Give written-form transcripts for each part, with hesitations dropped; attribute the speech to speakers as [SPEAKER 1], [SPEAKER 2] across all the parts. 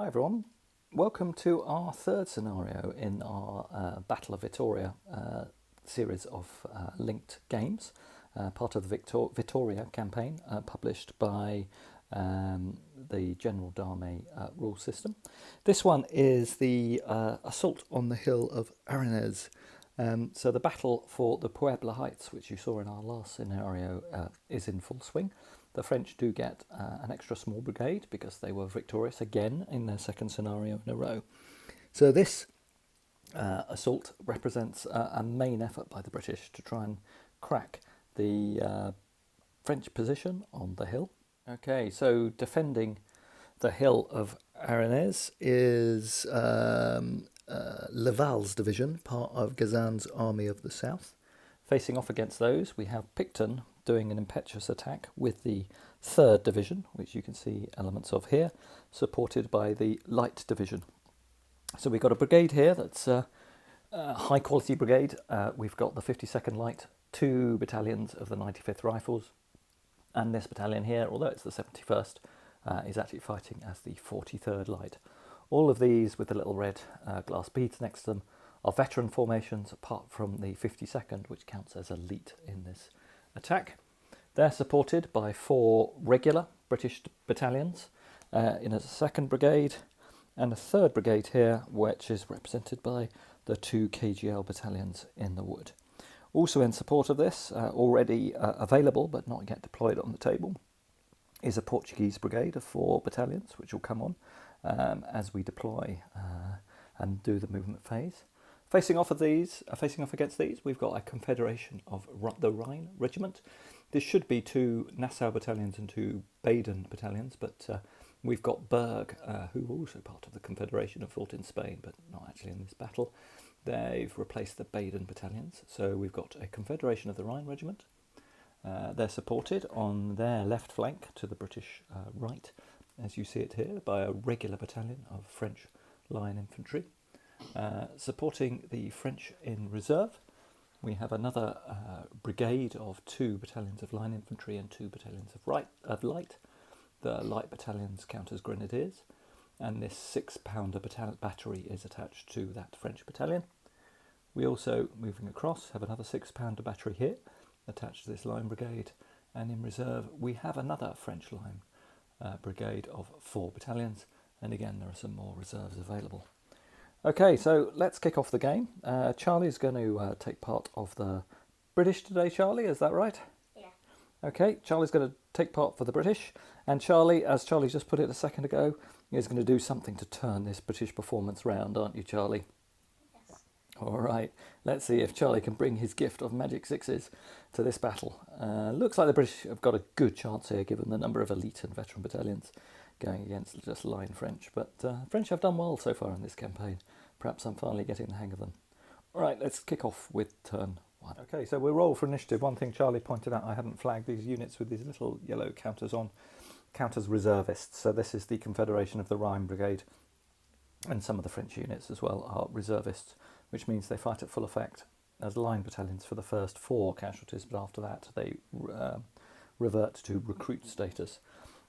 [SPEAKER 1] Hi everyone, welcome to our third scenario in our Battle of Vitoria series of linked games, part of the Vitoria campaign published by the General Dame rule system. This one is the assault on the hill of Arinez. So the battle for the Puebla Heights, which you saw in our last scenario, is in full swing. The French do get an extra small brigade because they were victorious again in their second scenario in a row. So this assault represents a main effort by the British to try and crack the French position on the hill. Okay, so defending the hill of Arinez is Laval's division, part of Gazan's army of the south. Facing off against those, we have Picton doing an impetuous attack with the 3rd Division, which you can see elements of here, supported by the Light Division. So we've got a brigade here that's a high quality brigade. We've got the 52nd Light, 2 battalions of the 95th Rifles, and this battalion here, although it's the 71st, is actually fighting as the 43rd Light. All of these with the little red glass beads next to them are veteran formations, apart from the 52nd, which counts as elite in this attack. They're supported by 4 regular British battalions in a 2nd brigade and a 3rd brigade here, which is represented by the 2 KGL battalions in the wood. Also in support of this, already available but not yet deployed on the table, is a Portuguese brigade of 4 battalions, which will come on as we deploy and do the movement phase. Facing off against these, we've got a confederation of the Rhine Regiment. This should be 2 Nassau battalions and 2 Baden battalions, but we've got Berg, who were also part of the confederation and fought in Spain, but not actually in this battle. They've replaced the Baden battalions, so we've got a confederation of the Rhine Regiment. They're supported on their left flank to the British right, as you see it here, by a regular battalion of French line infantry. Supporting the French in reserve, we have another brigade of 2 battalions of line infantry and 2 battalions of light. The light battalions count as grenadiers, and this 6-pounder battery is attached to that French battalion. We also, moving across, have another 6-pounder battery here attached to this line brigade, and in reserve we have another French line brigade of 4 battalions, and again there are some more reserves available. Okay, so let's kick off the game. Charlie's going to take part of the British today, Charlie, is that right?
[SPEAKER 2] Yeah.
[SPEAKER 1] Okay, Charlie's going to take part for the British, and Charlie, as Charlie just put it a second ago, is going to do something to turn this British performance round, aren't you, Charlie?
[SPEAKER 2] Yes.
[SPEAKER 1] All right, let's see if Charlie can bring his gift of magic sixes to this battle. Looks like the British have got a good chance here, given the number of elite and veteran battalions going against just line French, but French have done well so far in this campaign. Perhaps I'm finally getting the hang of them. All right, let's kick off with turn 1. Okay, so we'll roll for initiative. One thing Charlie pointed out, I hadn't flagged these units with these little yellow counters on, count as reservists. So this is the Confederation of the Rhine Brigade, and some of the French units as well are reservists, which means they fight at full effect as line battalions for the first 4 casualties, but after that they revert to recruit status.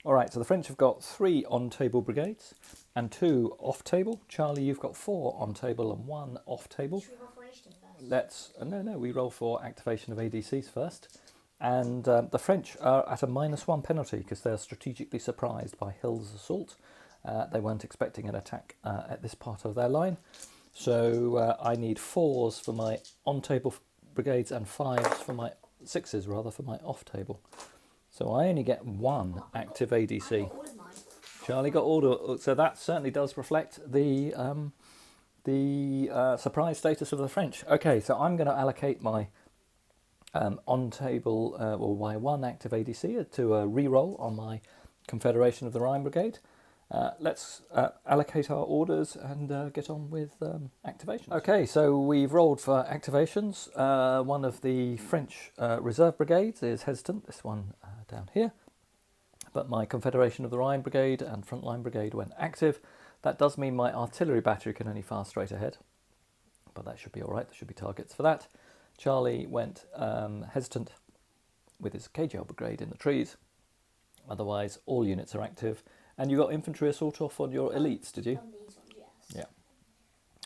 [SPEAKER 1] All right, so the French have got 3 on-table brigades and 2 off-table. Charlie, you've got 4 on-table and 1 off-table.
[SPEAKER 2] Should we roll for initiative first?
[SPEAKER 1] No, we roll for activation of ADCs first. And the French are at a -1 penalty because they're strategically surprised by Hill's assault. They weren't expecting an attack at this part of their line. So I need 4s for my on-table brigades and 6s for my off-table. So I only get 1 active ADC.
[SPEAKER 2] All of mine.
[SPEAKER 1] Charlie got all, so that certainly does reflect the surprise status of the French. Okay, so I'm going to allocate my on-table or my 1 active ADC to a re-roll on my Confederation of the Rhine Brigade. Let's allocate our orders and get on with activations. Okay, so we've rolled for activations. One of the French reserve brigades is hesitant, this one down here. But my Confederation of the Rhine Brigade and Frontline Brigade went active. That does mean my artillery battery can only fire straight ahead, but that should be all right. There should be targets for that. Charlie went hesitant with his KGL Brigade in the trees. Otherwise, all units are active. And you got infantry assault off on your elites, did you?
[SPEAKER 2] On these ones, yes.
[SPEAKER 1] Yeah.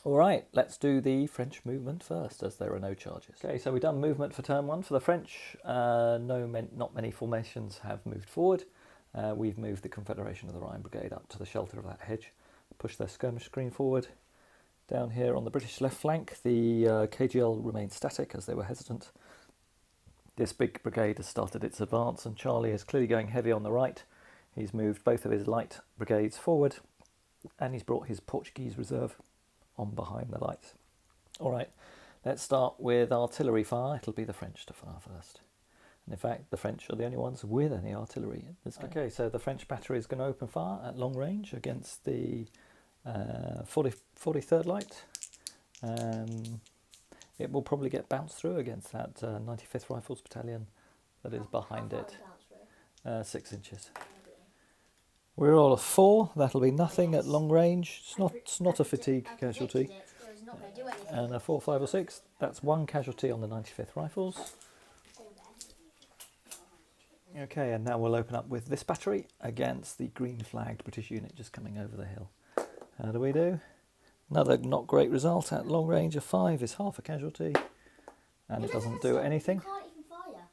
[SPEAKER 1] All right, let's do the French movement first, as there are no charges. Okay, so we've done movement for turn 1. For the French, not many formations have moved forward. We've moved the Confederation of the Rhine Brigade up to the shelter of that hedge, pushed their skirmish screen forward. Down here on the British left flank, the KGL remained static as they were hesitant. This big brigade has started its advance, and Charlie is clearly going heavy on the right. He's moved both of his light brigades forward, and he's brought his Portuguese reserve on behind the lights. All right, let's start with artillery fire. It'll be the French to fire first. And in fact, the French are the only ones with any artillery in this game. Okay, so the French battery is going to open fire at long range against the 43rd light. It will probably get bounced through against that 95th Rifles Battalion that is behind it. 6 inches. We're all at 4. That'll be nothing at long range. It's not a fatigue casualty. And a 4, 5 or 6. That's 1 casualty on the 95th Rifles. Okay, and now we'll open up with this battery against the green flagged British unit just coming over the hill. How do we do? Another not great result at long range. A 5 is half a casualty, and it doesn't do anything.
[SPEAKER 2] You can't even fire.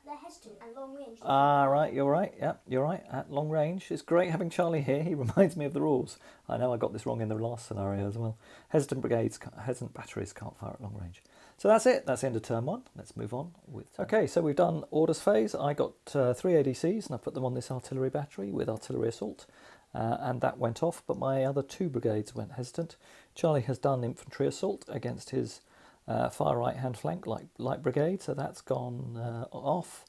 [SPEAKER 2] They're hesitant at long range.
[SPEAKER 1] Right, you're right. Yeah, you're right. At long range, it's great having Charlie here. He reminds me of the rules. I know I got this wrong in the last scenario as well. Hesitant batteries can't fire at long range. So that's it. That's the end of turn 1. Let's move on with. Okay, so we've done orders phase. I got 3 ADCs, and I put them on this artillery battery with artillery assault. And that went off, but my other 2 brigades went hesitant. Charlie has done infantry assault against his far right-hand flank light brigade, so that's gone off.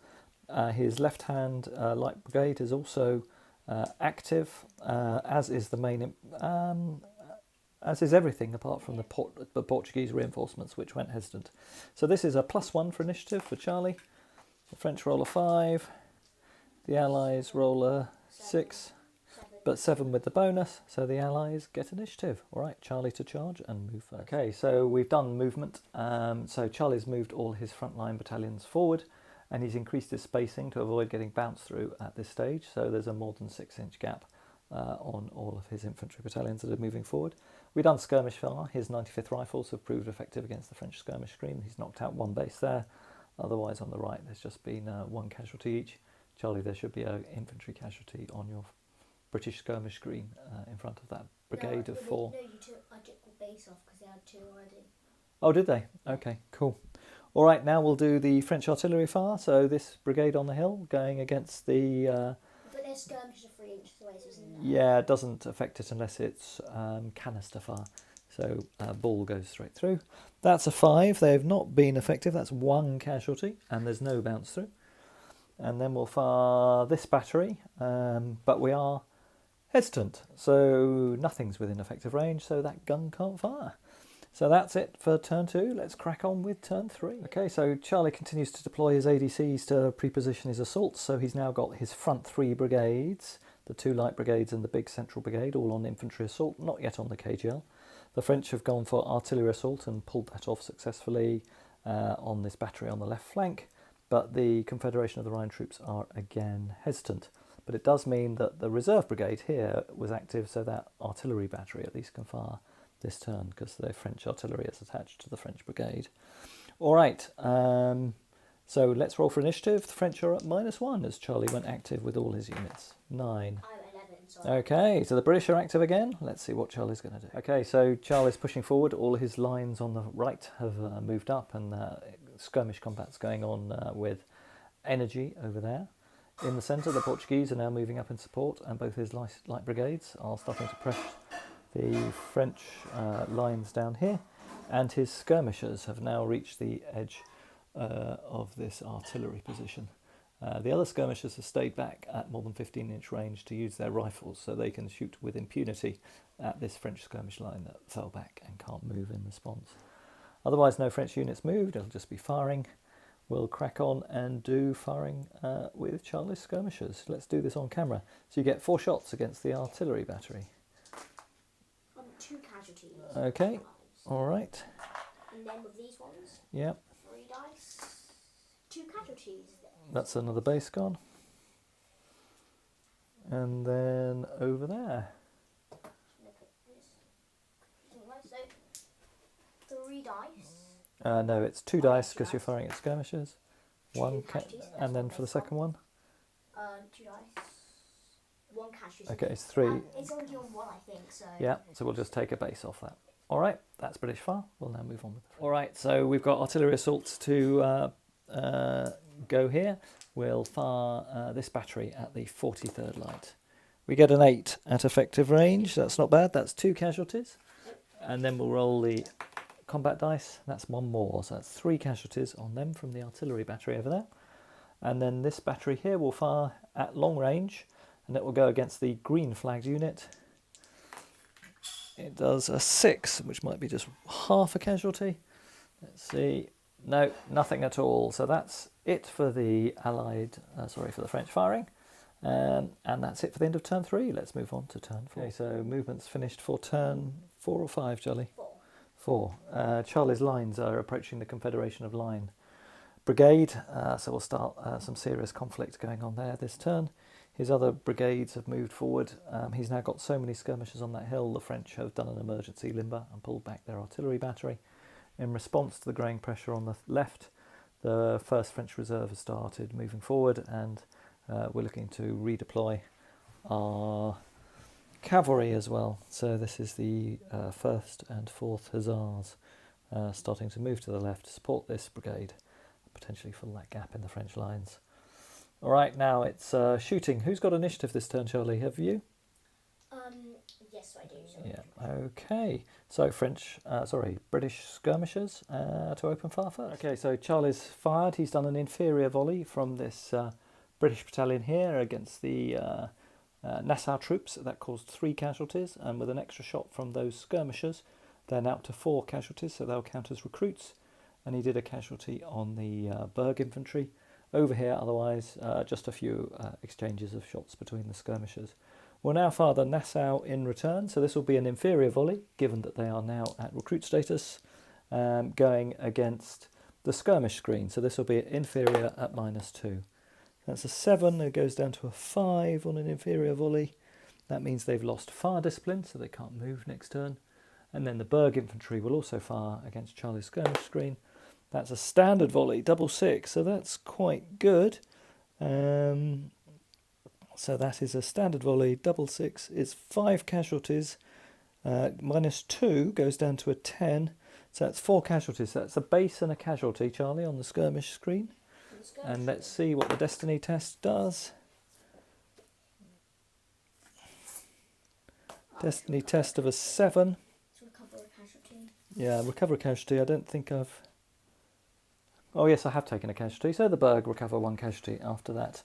[SPEAKER 1] His left-hand light brigade is also active, as is the main, as is everything apart from the Portuguese reinforcements, which went hesitant. So this is a +1 for initiative for Charlie. The French roll a 5, the Allies roll a 6. But 7 with the bonus, so the Allies get initiative. All right, Charlie to charge and move first. Okay, so we've done movement. So Charlie's moved all his frontline battalions forward, and he's increased his spacing to avoid getting bounced through at this stage. So there's a more than 6-inch gap on all of his infantry battalions that are moving forward. We've done skirmish fire. His 95th Rifles have proved effective against the French skirmish screen. He's knocked out 1 base there. Otherwise, on the right, there's just been 1 casualty each. Charlie, there should be an infantry casualty on your British skirmish screen in front of that brigade of 4.
[SPEAKER 2] No, I took the base off because they had 2 already.
[SPEAKER 1] Oh, did they? Okay, cool. All right, now we'll do the French artillery fire. So this brigade on the hill going against the...
[SPEAKER 2] But their skirmish are 3 inches away, so isn't that?
[SPEAKER 1] Yeah, it doesn't affect it unless it's canister fire. So ball goes straight through. That's a 5. They've not been effective. That's 1 casualty, and there's no bounce through. And then we'll fire this battery, but we are hesitant, so nothing's within effective range, so that gun can't fire. So that's it for turn 2. Let's crack on with turn 3. Okay, so Charlie continues to deploy his ADCs to pre-position his assaults, so he's now got his front 3 brigades, the 2 light brigades and the big central brigade, all on infantry assault, not yet on the KGL. The French have gone for artillery assault and pulled that off successfully on this battery on the left flank, but the Confederation of the Rhine troops are again hesitant. But it does mean that the reserve brigade here was active, so that artillery battery at least can fire this turn because the French artillery is attached to the French brigade. All right, so let's roll for initiative. The French are at -1 as Charlie went active with all his units. 9.
[SPEAKER 2] I'm 11, sorry.
[SPEAKER 1] Okay, so the British are active again. Let's see what Charlie's going to do. Okay, so Charlie's pushing forward. All his lines on the right have moved up, and skirmish combat's going on with energy over there. In the centre, the Portuguese are now moving up in support, and both his light brigades are starting to press the French lines down here, and his skirmishers have now reached the edge of this artillery position. The other skirmishers have stayed back at more than 15-inch range to use their rifles, so they can shoot with impunity at this French skirmish line that fell back and can't move in response. Otherwise, no French units moved. It'll just be firing. We'll crack on and do firing with Charlie's skirmishers. Let's do this on camera. So you get 4 shots against the artillery battery.
[SPEAKER 2] 2 casualties.
[SPEAKER 1] Okay, all right.
[SPEAKER 2] And then with these ones,
[SPEAKER 1] Yep,
[SPEAKER 2] 3 dice, 2 casualties.
[SPEAKER 1] that's another base gone. And then over there.
[SPEAKER 2] Look at this. So 3 dice.
[SPEAKER 1] No, it's 2
[SPEAKER 2] Oh,
[SPEAKER 1] dice
[SPEAKER 2] two
[SPEAKER 1] because you're
[SPEAKER 2] dice.
[SPEAKER 1] firing at skirmishers. One,
[SPEAKER 2] Casualties, that's
[SPEAKER 1] and then
[SPEAKER 2] what
[SPEAKER 1] for the
[SPEAKER 2] this one.
[SPEAKER 1] second one.
[SPEAKER 2] 2 dice. 1 casualty.
[SPEAKER 1] Okay, it's 3.
[SPEAKER 2] It's already on 1, I think. So.
[SPEAKER 1] Yeah, so we'll just take a base off that. All right, that's British fire. We'll now move on with the French. All right, so we've got artillery assaults to go here. We'll fire this battery at the 43rd light. We get an 8 at effective range. That's not bad. That's 2 casualties. And then we'll roll the combat dice. That's 1 more. So that's 3 casualties on them from the artillery battery over there. And then this battery here will fire at long range, and it will go against the green flagged unit. It does a 6, which might be just half a casualty. Let's see. No, nothing at all. So that's it for the for the French firing. And that's it for the end of turn 3. Let's move on to turn 4. Okay, so movement's finished for turn 4 or 5, Charlie? 4. Charlie's lines are approaching the Confederation of Line Brigade, so we'll start some serious conflict going on there this turn. His other brigades have moved forward. He's now got so many skirmishers on that hill, the French have done an emergency limber and pulled back their artillery battery. In response to the growing pressure on the left, the 1st French Reserve has started moving forward, and we're looking to redeploy our cavalry as well. So this is the 1st and 4th Hussars starting to move to the left to support this brigade, potentially fill that gap in the French lines. All right, now it's shooting. Who's got initiative this turn, Charlie? Have you?
[SPEAKER 2] Yes, I do. So
[SPEAKER 1] Yeah. Okay. So British skirmishers to open fire first. Okay, so Charlie's fired. He's done an inferior volley from this British battalion here against the Nassau troops. That caused 3 casualties, and with an extra shot from those skirmishers, they're now up to 4 casualties, so they'll count as recruits. And he did a casualty on the Berg infantry. Over here, otherwise, just a few exchanges of shots between the skirmishers. We'll now fire the Nassau in return, so this will be an inferior volley, given that they are now at recruit status, going against the skirmish screen. So this will be inferior at -2. That's a 7, it goes down to a 5 on an inferior volley. That means they've lost fire discipline, so they can't move next turn. And then the Berg infantry will also fire against Charlie's skirmish screen. That's a standard volley, double 6, so that's quite good. So that is a standard volley, double 6 is 5 casualties. -2 goes down to a 10, so that's 4 casualties. So that's a base and a casualty, Charlie, on the skirmish screen. And let's see what the destiny test does. Destiny test of a 7.
[SPEAKER 2] So recover a casualty.
[SPEAKER 1] Yeah, recover a casualty. I don't think I've... Oh yes, I have taken a casualty. So the Berg recover 1 casualty after that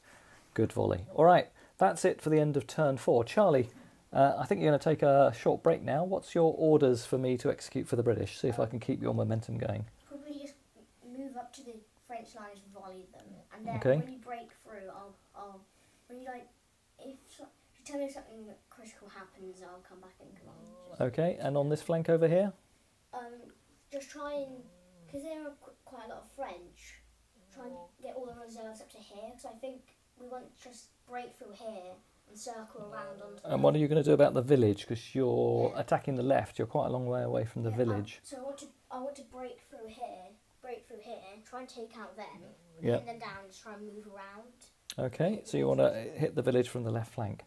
[SPEAKER 1] good volley. All right, that's it for the end of turn 4. Charlie, I think you're going to take a short break now. What's your orders for me to execute for the British? See if I can keep your momentum going.
[SPEAKER 2] Probably just move up to the French lines, volley them, and then
[SPEAKER 1] Okay.
[SPEAKER 2] when you break through, I'll when you if you tell me something critical happens, I'll come back and command.
[SPEAKER 1] Okay, and on this flank over here?
[SPEAKER 2] Just try and, because there are quite a lot of French, try and get all the reserves up to here, because I think we want to just break through here and circle around onto.
[SPEAKER 1] And what are you going to do about the village? Because you're attacking the left. You're quite a long way away from the village.
[SPEAKER 2] So I want to break through here, try and take out them,
[SPEAKER 1] Yeah.
[SPEAKER 2] and then down, just try and move around.
[SPEAKER 1] Okay, so you want to hit the village from the left flank.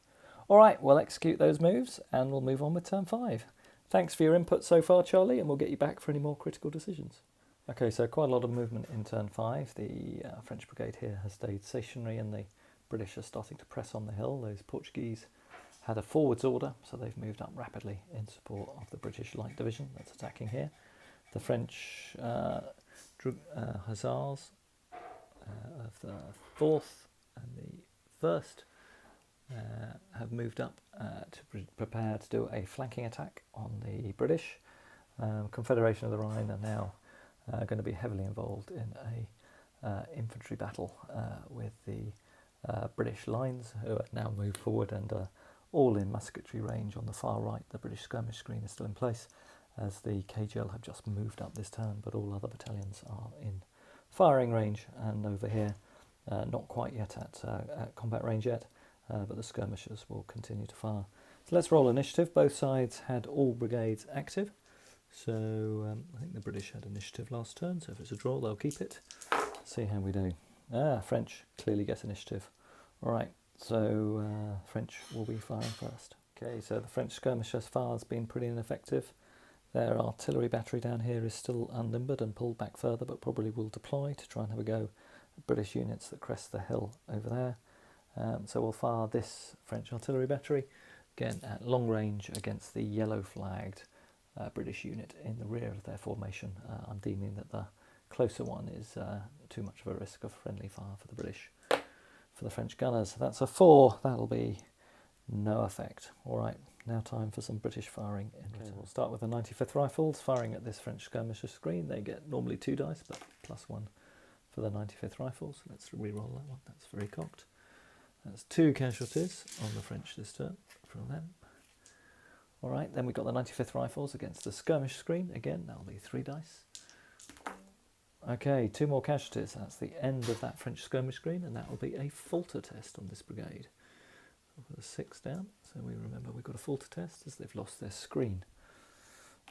[SPEAKER 1] All right, we'll execute those moves and we'll move on with turn 5. Thanks for your input so far, Charlie, and we'll get you back for any more critical decisions. Okay, so quite a lot of movement in turn 5. The French brigade here has stayed stationary and the British are starting to press on the hill. Those Portuguese had a forwards order, so they've moved up rapidly in support of the British Light Division that's attacking here. The French Hussars of the 4th and the 1st have moved up to prepare to do a flanking attack on the British. Confederation of the Rhine are now going to be heavily involved in a infantry battle with the British lines, who are now moved forward and all in musketry range on the far right. The British skirmish screen is still in place as the KGL have just moved up this turn, but all other battalions are in firing range, and over here not quite yet at combat range yet. but the skirmishers will continue to fire. So let's roll initiative. Both sides had all brigades active. So I think the British had initiative last turn, so if it's a draw, they'll keep it. See how we do. French clearly gets initiative. All right, so French will be firing first. Okay, so the French skirmishers fire has been pretty ineffective. Their artillery battery down here is still unlimbered and pulled back further, but probably will deploy to try and have a go at British units that crest the hill over there. So we'll fire this French artillery battery, again at long range against the yellow flagged British unit in the rear of their formation. I'm deeming that the closer one is too much of a risk of friendly fire for the British. For the French gunners, that's a 4, that'll be no effect. All right, now time for some British firing in return. We'll start with the 95th Rifles firing at this French skirmisher screen. They get normally 2 dice, but +1 for the 95th Rifles. Let's re-roll that one, that's very cocked. That's 2 casualties on the French this turn from them. All right, then we've got the 95th Rifles against the skirmish screen. Again, that'll be 3 dice. Okay, 2 more casualties. That's the end of that French skirmish screen, and that will be a falter test on this brigade. I'll put a 6 down, so we remember we've got a falter test as they've lost their screen.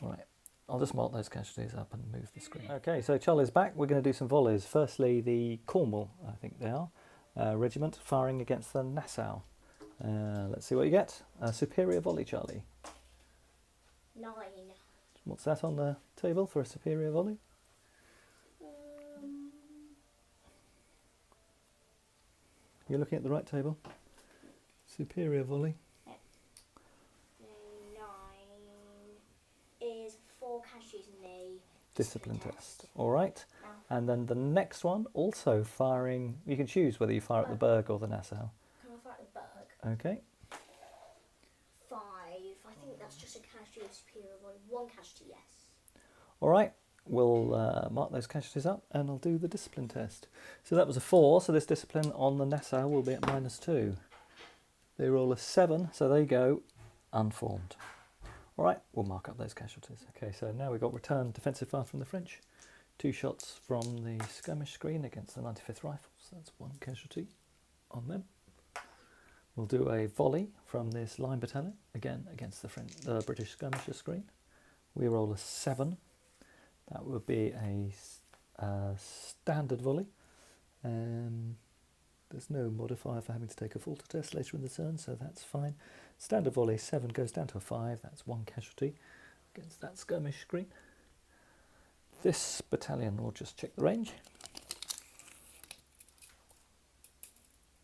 [SPEAKER 1] All right, I'll just mark those casualties up and move the screen. Okay, so Charlie's back. We're going to do some volleys. Firstly, the Cornwall, I think they are, regiment firing against the Nassau. Let's see what you get. A superior volley, Charlie.
[SPEAKER 2] 9.
[SPEAKER 1] What's that on the table for a superior volley? You're looking at the right table. Superior volley.
[SPEAKER 2] 9 is 4 casualties in the
[SPEAKER 1] Discipline test. All right. And then the next one, also firing. You can choose whether you fire at the Berg or the Nassau.
[SPEAKER 2] Can I fire at the Berg?
[SPEAKER 1] Okay.
[SPEAKER 2] 5. I think that's just a casualty of superior volley. 1 casualty, yes.
[SPEAKER 1] All right. We'll mark those casualties up and I'll do the discipline test. So that was a 4, so this discipline on the Nassau will be at -2. They roll a 7, so they go unformed. All right, we'll mark up those casualties. Okay, so now we've got return defensive fire from the French. 2 shots from the skirmish screen against the 95th Rifles. That's 1 casualty on them. We'll do a volley from this line battalion, again against the British skirmisher screen. We roll a 7. That would be a standard volley. There's no modifier for having to take a falter test later in the turn, so that's fine. Standard volley 7 goes down to a 5. That's 1 casualty against that skirmish screen. This battalion will just check the range.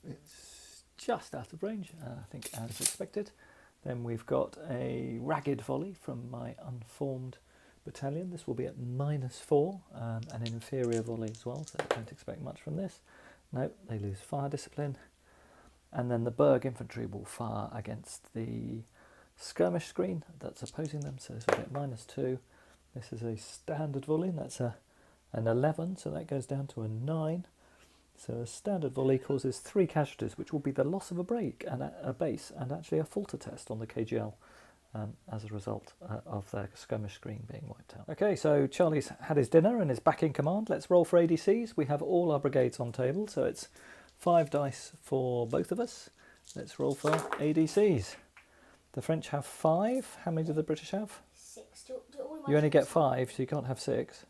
[SPEAKER 1] It's just out of range, I think, as expected. Then we've got a ragged volley from my unformed battalion. This will be at -4, an inferior volley as well, so I don't expect much from this. No, they lose fire discipline. And then the Berg infantry will fire against the skirmish screen that's opposing them, so this will be at -2. This is a standard volley, and that's an 11, so that goes down to a 9. So a standard volley causes 3 casualties, which will be the loss of a break and a base, and actually a falter test on the KGL. As a result of the skirmish screen being wiped out. Okay, so Charlie's had his dinner and is back in command. Let's roll for ADCs. We have all our brigades on table, so it's 5 dice for both of us. Let's roll for ADCs. The French have 5. How many do the British have?
[SPEAKER 2] 6. Do all of my
[SPEAKER 1] You only get
[SPEAKER 2] troops
[SPEAKER 1] 5, so you can't have 6.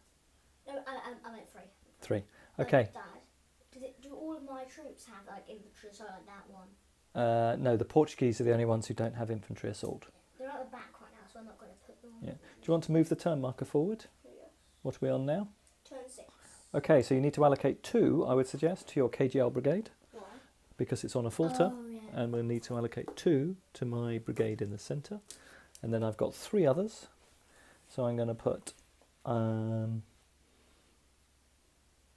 [SPEAKER 2] No, I meant 3.
[SPEAKER 1] 3. Okay.
[SPEAKER 2] Dad, do all of my troops have like infantry, so like that one?
[SPEAKER 1] No, the Portuguese are the only ones who don't have infantry assault.
[SPEAKER 2] They're at the back right now, so I'm not going to put them on.
[SPEAKER 1] Yeah. Do you want to move the turn marker forward?
[SPEAKER 2] Yes.
[SPEAKER 1] What are we on now?
[SPEAKER 2] Turn 6.
[SPEAKER 1] Okay, so you need to allocate 2, I would suggest, to your KGL brigade,
[SPEAKER 2] Why?
[SPEAKER 1] because it's on a falter.
[SPEAKER 2] Oh, yeah.
[SPEAKER 1] And we'll need to allocate 2 to my brigade in the centre. And then I've got 3 others. So I'm going to put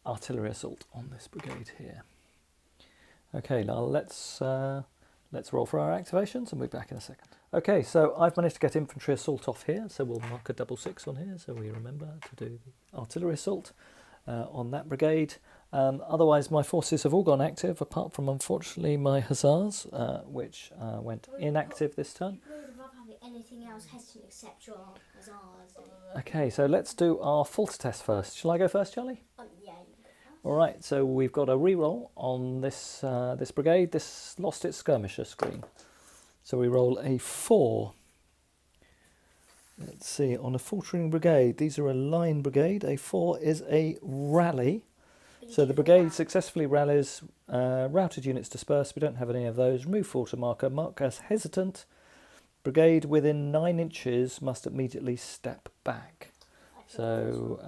[SPEAKER 1] artillery assault on this brigade here. Okay, now let's roll for our activations and we'll be back in a second. Okay, so I've managed to get infantry assault off here, so we'll mark a 6 on here so we remember to do the artillery assault on that brigade. Otherwise my forces have all gone active, apart from unfortunately my hussars, which went inactive this turn.
[SPEAKER 2] We would have rather having anything else hesitant except your hussars.
[SPEAKER 1] Okay, so let's do our falter test first. Shall I go first, Charlie?
[SPEAKER 2] Yeah, you can go
[SPEAKER 1] All right, so we've got a re-roll on this this brigade. This lost its skirmisher screen. So we roll a 4. Let's see, on a faltering brigade, these are a line brigade. A 4 is a rally. So the brigade successfully rallies, routed units dispersed. We don't have any of those. Remove falter marker, mark as hesitant. Brigade within 9 inches must immediately step back. So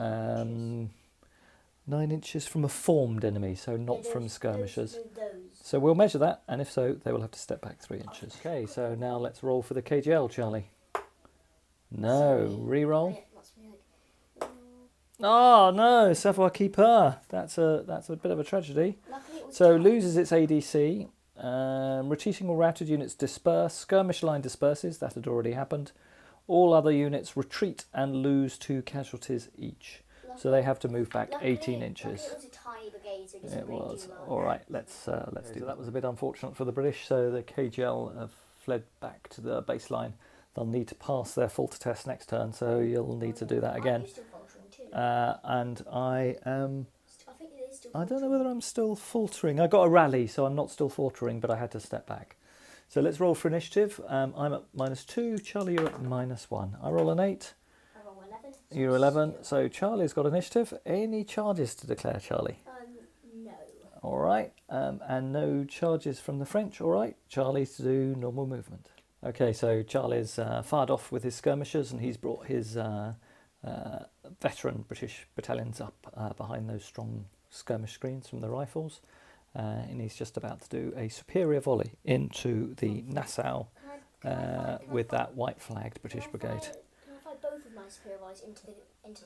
[SPEAKER 1] 9 inches from a formed enemy, so not from skirmishers. So we'll measure that, and if so, they will have to step back 3 inches. Okay, so now let's roll for the KGL, Charlie. No, re-roll. Oh no, savoir qui peut. That's a bit of a tragedy. So loses its ADC. Retreating or routed units disperse. Skirmish line disperses. That had already happened. All other units retreat and lose 2 casualties each. So they have to move back 18 inches.
[SPEAKER 2] It was a tiny brigade, so
[SPEAKER 1] it was. All right, let's do that. That was a bit unfortunate for the British. So the KGL have fled back to the baseline. They'll need to pass their falter test next turn, so you'll need to do that again. And I am... I don't know whether I'm still faltering. I got a rally, so I'm not still faltering, but I had to step back. So let's roll for initiative. I'm at -2. Charlie, you're at -1. I roll an 8.
[SPEAKER 2] I roll 11.
[SPEAKER 1] You're 11. So Charlie's got initiative. Any charges to declare, Charlie?
[SPEAKER 2] No.
[SPEAKER 1] All right. And no charges from the French. All right. Charlie's to do normal movement. Okay, so Charlie's fired off with his skirmishers, and he's brought his veteran British battalions up behind those strong skirmish screens from the rifles, and he's just about to do a superior volley into the Nassau with that white-flagged British brigade.
[SPEAKER 2] Can I fire both of my superior volleys into the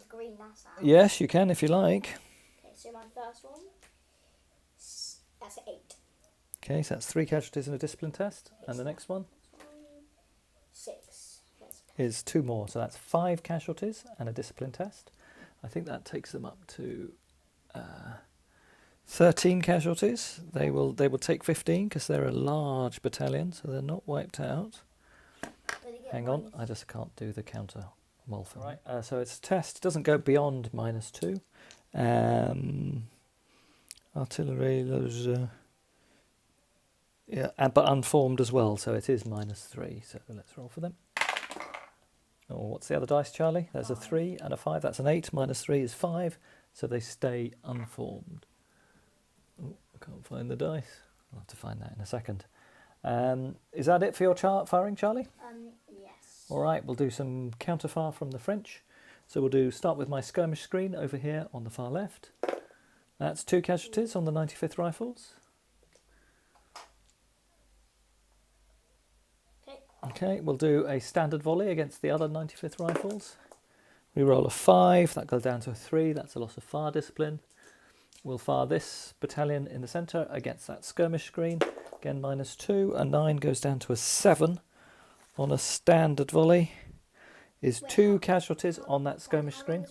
[SPEAKER 2] green Nassau?
[SPEAKER 1] Yes, you can if you like.
[SPEAKER 2] Okay, so my first one, that's an 8.
[SPEAKER 1] Okay, so that's 3 casualties in a discipline test, and the next one
[SPEAKER 2] 6.
[SPEAKER 1] is 2 more, so that's 5 casualties and a discipline test. I think that takes them up to 13 casualties. They will take 15 because they're a large battalion, so they're not wiped out. Hang on, I just can't do the counter well for right. So it's a test. It doesn't go beyond -2. Artillery, those, but unformed as well, so it is -3. So let's roll for them. Oh, what's the other dice, Charlie? There's 5. A 3 and a 5. That's an 8. -3 is 5. So they stay unformed. Oh, I can't find the dice. I'll have to find that in a second. Is that it for your firing, Charlie?
[SPEAKER 2] Yes.
[SPEAKER 1] All right, we'll do some counterfire from the French. So we'll start with my skirmish screen over here on the far left. That's 2 casualties on the 95th Rifles. Okay, we'll do a standard volley against the other 95th Rifles. We roll a 5, that goes down to a 3, that's a loss of fire discipline. We'll fire this battalion in the centre against that skirmish screen. Again, -2, a 9 goes down to a 7 on a standard volley. Is 2 casualties on that skirmish screen.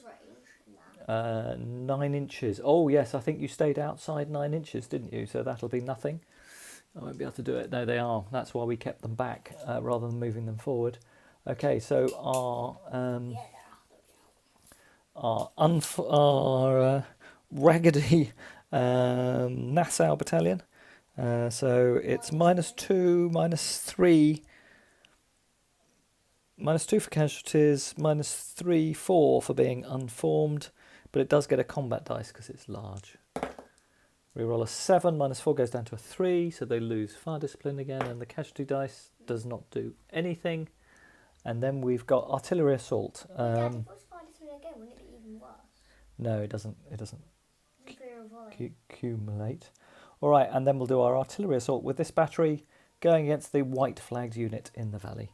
[SPEAKER 1] 9 inches. Oh yes, I think you stayed outside 9 inches, didn't you? So that'll be nothing. I won't be able to do it. No, they are. That's why we kept them back rather than moving them forward. Okay, so our raggedy Nassau battalion. So it's -2, -3, -2 for casualties, -3, 4 for being unformed, but it does get a combat dice because it's large. We roll a 7, -4 goes down to a 3, so they lose fire discipline again, and the casualty dice does not do anything. And then we've got artillery assault.
[SPEAKER 2] Dad, if it was fire discipline again, wouldn't it be even worse?
[SPEAKER 1] No, it doesn't accumulate. All right, and then we'll do our artillery assault with this battery going against the white flagged unit in the valley.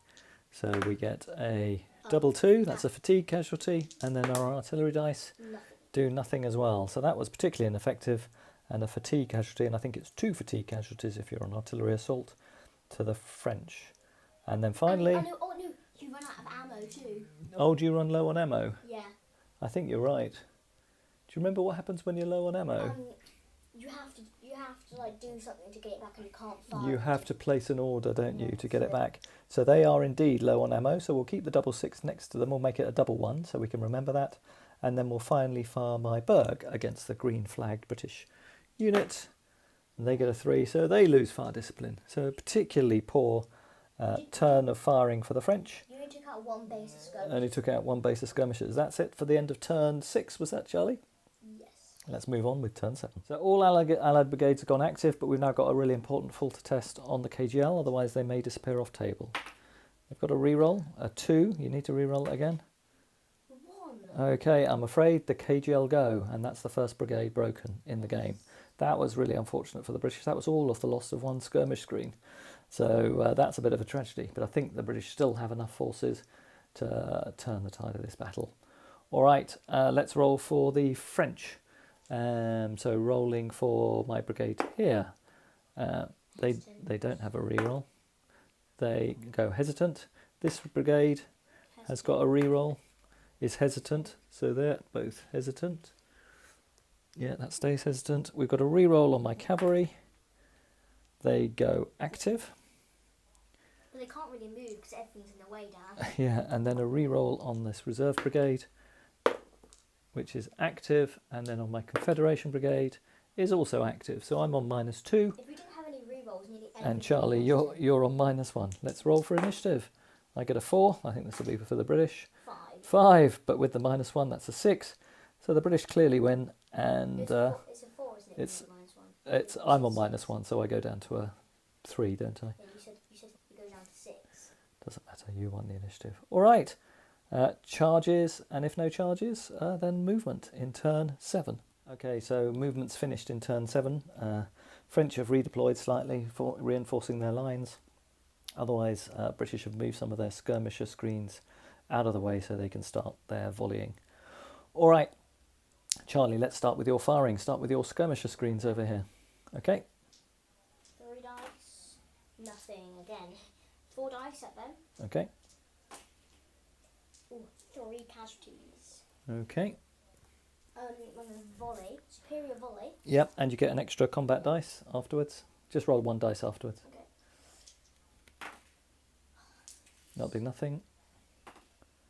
[SPEAKER 1] So we get a double 2, that's a fatigue casualty, and then our artillery dice do nothing as well. So that was particularly ineffective, and a fatigue casualty, and I think it's 2 fatigue casualties if you're on artillery assault to the French. And then finally...
[SPEAKER 2] Oh no, you run out of ammo too.
[SPEAKER 1] Oh, do you run low on ammo?
[SPEAKER 2] Yeah.
[SPEAKER 1] I think you're right. Do you remember what happens when you're low on ammo?
[SPEAKER 2] You have to like do something to get it back, and you can't fire.
[SPEAKER 1] You have to place an order, don't you, to get it back. So they are indeed low on ammo, so we'll keep the double 6 next to them. We'll make it a double 1 so we can remember that. and then we'll finally fire my Berg against the green flagged British unit. And they get a 3, so they lose fire discipline. So a particularly poor turn of firing for the French.
[SPEAKER 2] You only took out 1 base of skirmishers.
[SPEAKER 1] Only took out 1 base of skirmishers. That's it for the end of turn 6, was that, Charlie?
[SPEAKER 2] Yes.
[SPEAKER 1] Let's move on with turn 7. So all Allied brigades have gone active, but we've now got a really important Fulta test on the KGL, otherwise they may disappear off table. They've got a reroll, a 2. You need to reroll it again.
[SPEAKER 2] 1.
[SPEAKER 1] Okay, I'm afraid the KGL go, and that's the first brigade broken in the game. That was really unfortunate for the British. That was all of the loss of 1 skirmish screen. So that's a bit of a tragedy, but I think the British still have enough forces to turn the tide of this battle. All right, let's roll for the French. So rolling for my brigade here. They don't have a reroll. They go hesitant. This brigade has got a reroll, is hesitant, so they're both hesitant. Yeah, that stays hesitant. We've got a reroll on my cavalry. They go active.
[SPEAKER 2] But they can't really move because everything's in the way, Dad.
[SPEAKER 1] Yeah, and then a reroll on this reserve brigade, which is active, and then on my Confederation brigade is also active. So I'm on -2.
[SPEAKER 2] If we didn't have any rerolls, nearly everything.
[SPEAKER 1] And Charlie, you're on -1. Let's roll for initiative. I get a 4. I think this will be for the British.
[SPEAKER 2] 5.
[SPEAKER 1] 5, but with the -1, that's a 6. So the British clearly win, and
[SPEAKER 2] It's a 4, isn't it?
[SPEAKER 1] it's-
[SPEAKER 2] -1.
[SPEAKER 1] I'm on -1, so I go down to a 3, don't I?
[SPEAKER 2] Yeah, you said you go down to 6.
[SPEAKER 1] Doesn't matter, you won the initiative. All right, charges, and if no charges, then movement in turn 7. Okay, so movement's finished in turn 7. French have redeployed slightly, for reinforcing their lines. Otherwise, British have moved some of their skirmisher screens out of the way so they can start their volleying. All right, Charlie, let's start with your firing. Start with your skirmisher screens over here. Okay,
[SPEAKER 2] 3 dice. Nothing again. 4 dice at them.
[SPEAKER 1] okay,
[SPEAKER 2] Ooh, 3 casualties.
[SPEAKER 1] okay.
[SPEAKER 2] On a volley, superior volley.
[SPEAKER 1] Yep, and you get an extra combat dice afterwards. Just roll 1 dice afterwards.
[SPEAKER 2] Okay.
[SPEAKER 1] That'll be nothing.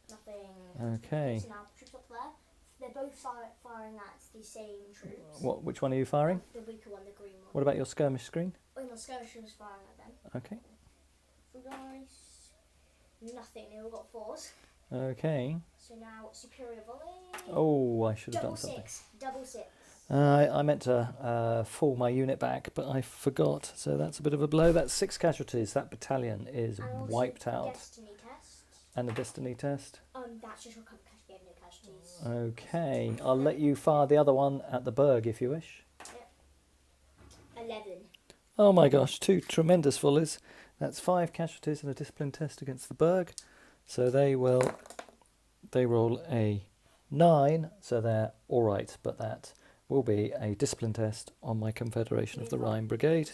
[SPEAKER 2] Nothing.
[SPEAKER 1] Okay.
[SPEAKER 2] So now troops up there. They're both firing at the same troops.
[SPEAKER 1] Which one are you firing?
[SPEAKER 2] The weaker one, the green one.
[SPEAKER 1] What about your skirmish screen?
[SPEAKER 2] Oh, my skirmisher was firing at them.
[SPEAKER 1] Okay.
[SPEAKER 2] 3 dice. Nothing. They all got 4s.
[SPEAKER 1] Okay.
[SPEAKER 2] So now superior volley.
[SPEAKER 1] Oh, I should have
[SPEAKER 2] Double
[SPEAKER 1] done something.
[SPEAKER 2] 6. Double 6.
[SPEAKER 1] I meant to fall my unit back, but I forgot. So that's a bit of a blow. That's 6 casualties. That battalion is
[SPEAKER 2] And also
[SPEAKER 1] wiped out.
[SPEAKER 2] Destiny test.
[SPEAKER 1] And a destiny test.
[SPEAKER 2] That's just recovered casualties.
[SPEAKER 1] Okay. I'll let you fire the other one at the Berg if you wish.
[SPEAKER 2] 11.
[SPEAKER 1] Oh my gosh, 2 tremendous volleys. That's 5 casualties and a discipline test against the Berg. So they roll a 9, so they're all right, but that will be a discipline test on my Confederation of the Rhine Brigade.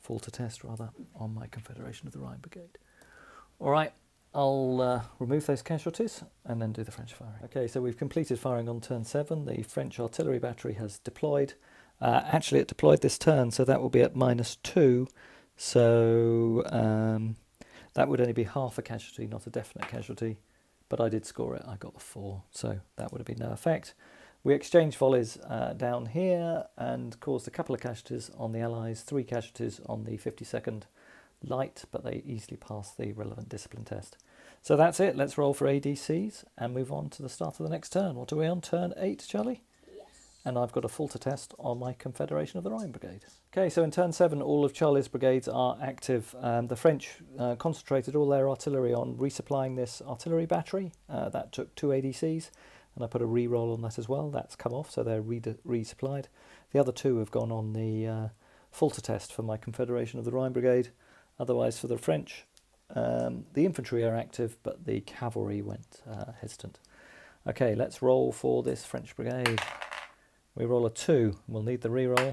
[SPEAKER 1] Fulta test, rather, on my Confederation of the Rhine Brigade. All right, I'll remove those casualties and then do the French firing. Okay, so we've completed firing on turn 7. The French artillery battery has deployed. Actually, it deployed this turn, so that will be at -2. So that would only be half a casualty, not a definite casualty. But I did score it. I got the 4, so that would have been no effect. We exchanged volleys down here and caused a couple of casualties on the Allies, 3 casualties on the 52nd Light, but they easily passed the relevant discipline test. So that's it. Let's roll for ADCs and move on to the start of the next turn. What are we on? Turn 8, Charlie?
[SPEAKER 2] Yes.
[SPEAKER 1] And I've got a Fulta test on my Confederation of the Rhine Brigade. Okay, so in turn 7, all of Charlie's brigades are active. The French concentrated all their artillery on resupplying this artillery battery. That took 2 ADCs, and I put a re-roll on that as well. That's come off, so they're resupplied. The other 2 have gone on the Fulta test for my Confederation of the Rhine Brigade. Otherwise, for the French, the infantry are active, but the cavalry went hesitant. Okay, let's roll for this French brigade. We roll a 2. We'll need the re-roll.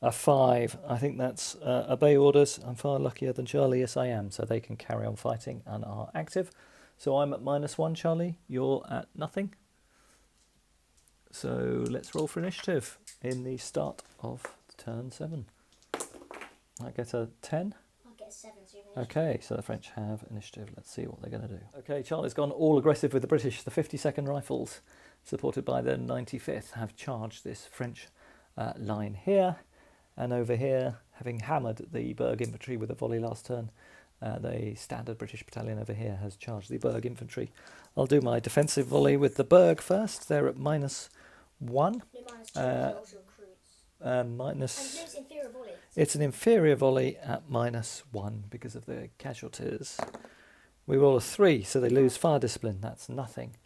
[SPEAKER 1] A 5. I think that's obey orders. I'm far luckier than Charlie. Yes, I am. So they can carry on fighting and are active. So I'm at -1, Charlie. You're at nothing. So let's roll for initiative in the start of turn 7. I get a 10.
[SPEAKER 2] I'll get a 7, so you're going
[SPEAKER 1] Okay, so the French have initiative. Let's see what they're going to do. Okay, Charlie's gone all aggressive with the British. The 52nd Rifles, supported by the 95th, have charged this French line here. And over here, having hammered the Berg infantry with a volley last turn, the standard British battalion over here has charged the Berg infantry. I'll do my defensive volley with the Berg first. They're at -1.
[SPEAKER 2] No, -2 also recruits. And it's inferior volley.
[SPEAKER 1] It's an inferior volley at -1 because of the casualties. We roll a 3, so they lose fire discipline. That's nothing.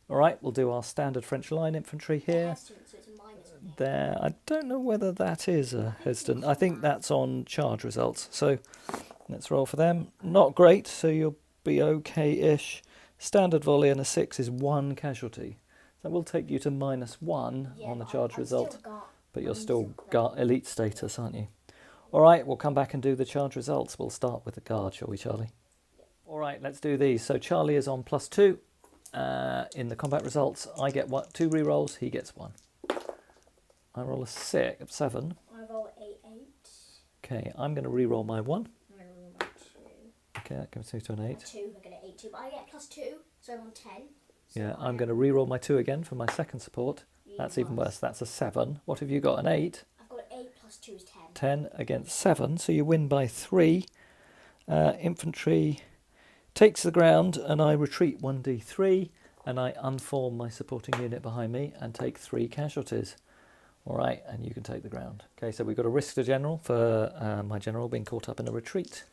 [SPEAKER 1] All right, we'll do our standard French line infantry here.
[SPEAKER 2] So it's a -1.
[SPEAKER 1] There, I don't know whether that is a hesitant. I think that's on charge results. So let's roll for them. Not great, so you'll be okay-ish. Standard volley and a 6 is 1 casualty. That will take you to -1 on the charge result, but you're still got elite status, aren't you? All right, we'll come back and do the charge results. We'll start with the guard, shall we, Charlie? All right, let's do these. So Charlie is on +2 in the combat results. I get 2 rerolls, he gets 1. I roll a 7.
[SPEAKER 2] I roll a 8.
[SPEAKER 1] Okay, I'm going to reroll my 1.
[SPEAKER 2] I roll my 2.
[SPEAKER 1] Okay, that comes through to an 8.
[SPEAKER 2] 2, I get an 8 too, but I get +2, so I'm on 10. So
[SPEAKER 1] Yeah, I'm going to reroll my 2 again for my second support. That's even worse. That's a 7. What have you got? An 8?
[SPEAKER 2] I've got 8 +2 is 10.
[SPEAKER 1] 10 against 7, so you win by 3. Infantry takes the ground, and I retreat 1d3, and I unform my supporting unit behind me and take 3 casualties. All right, and you can take the ground. Okay, so we've got a risk to general for my general being caught up in a retreat.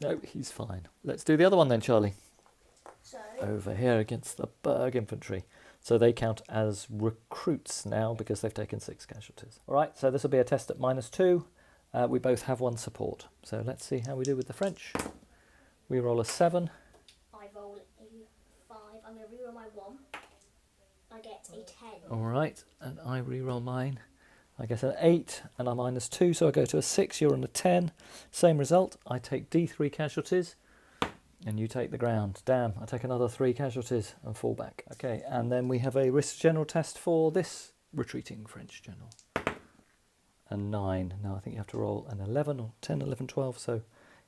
[SPEAKER 1] No, he's fine. Let's do the other one then, Charlie.
[SPEAKER 2] So
[SPEAKER 1] Over here against the Berg infantry. So they count as recruits now because they've taken 6 casualties. All right, so this will be a test at -2. We both have 1 support. So let's see how we do with the French. We roll a 7.
[SPEAKER 2] I roll a 5. I'm going to reroll my 1. I get a 10.
[SPEAKER 1] All right, and I re-roll mine. I get an 8, and I'm -2, so I go to a 6. You're on a 10. Same result. I take D3 casualties, and you take the ground. Damn, I take another 3 casualties and fall back. Okay, and then we have a risk general test for this retreating French general. A 9. Now I think you have to roll an 11 or 10, 11, 12, so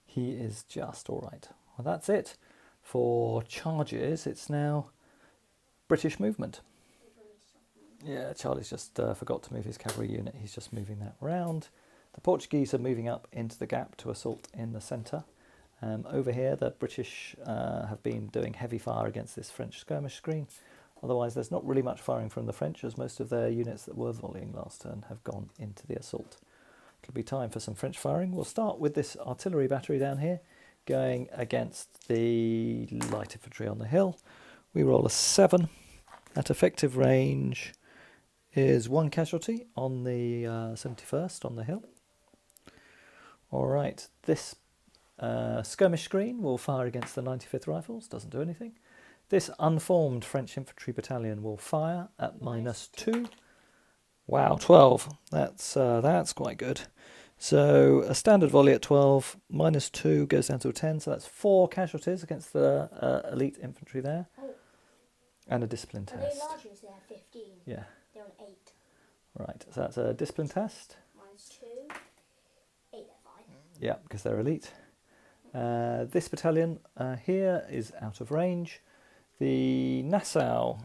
[SPEAKER 1] he is just all right. Well, that's it. For charges, it's now British movement. Yeah, Charlie's just forgot to move his cavalry unit. He's just moving that round. The Portuguese are moving up into the gap to assault in the centre. Over here, the British have been doing heavy fire against this French skirmish screen. Otherwise, there's not really much firing from the French, as most of their units that were volleying last turn have gone into the assault. It'll be time for some French firing. We'll start with this artillery battery down here, going against the light infantry on the hill. We roll a 7. At effective range is 1 casualty on the 71st on the hill. All right, this skirmish screen will fire against the 95th Rifles, doesn't do anything. This unformed French infantry battalion will fire at -2. Wow, 12. That's quite good. So a standard volley at 12, -2 goes down to a 10, so that's 4 casualties against the elite infantry there.
[SPEAKER 2] Oh.
[SPEAKER 1] And a discipline
[SPEAKER 2] Are
[SPEAKER 1] test.
[SPEAKER 2] they larger? So they're 15.
[SPEAKER 1] Yeah.
[SPEAKER 2] They're on 8.
[SPEAKER 1] Right, so that's a discipline test.
[SPEAKER 2] -2. 8, they're fine.
[SPEAKER 1] Yeah, because they're elite. This battalion here is out of range. The Nassau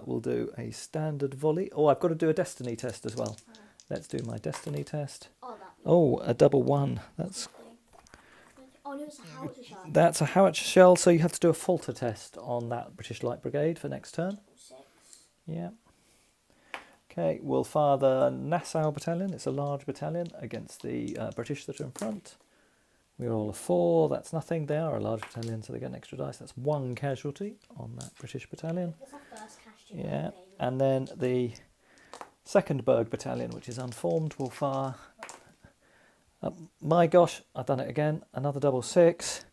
[SPEAKER 1] will do a standard volley. Oh, I've got to do a destiny test as well. Let's do my destiny test. Oh, a double 1.
[SPEAKER 2] Oh, no, it's a howitzer shell.
[SPEAKER 1] That's a howitzer shell, so you have to do a falter test on that British Light Brigade for next turn.
[SPEAKER 2] 6.
[SPEAKER 1] Yeah. Okay, we'll fire the Nassau battalion. It's a large battalion against the British that are in front. We roll a 4. That's nothing. They are a large battalion, so they get an extra dice. That's 1 casualty on that British battalion.
[SPEAKER 2] That's our first cash.
[SPEAKER 1] Yeah, and then the 2nd Berg battalion, which is unformed, will fire. My gosh, I've done it again. Another double 6.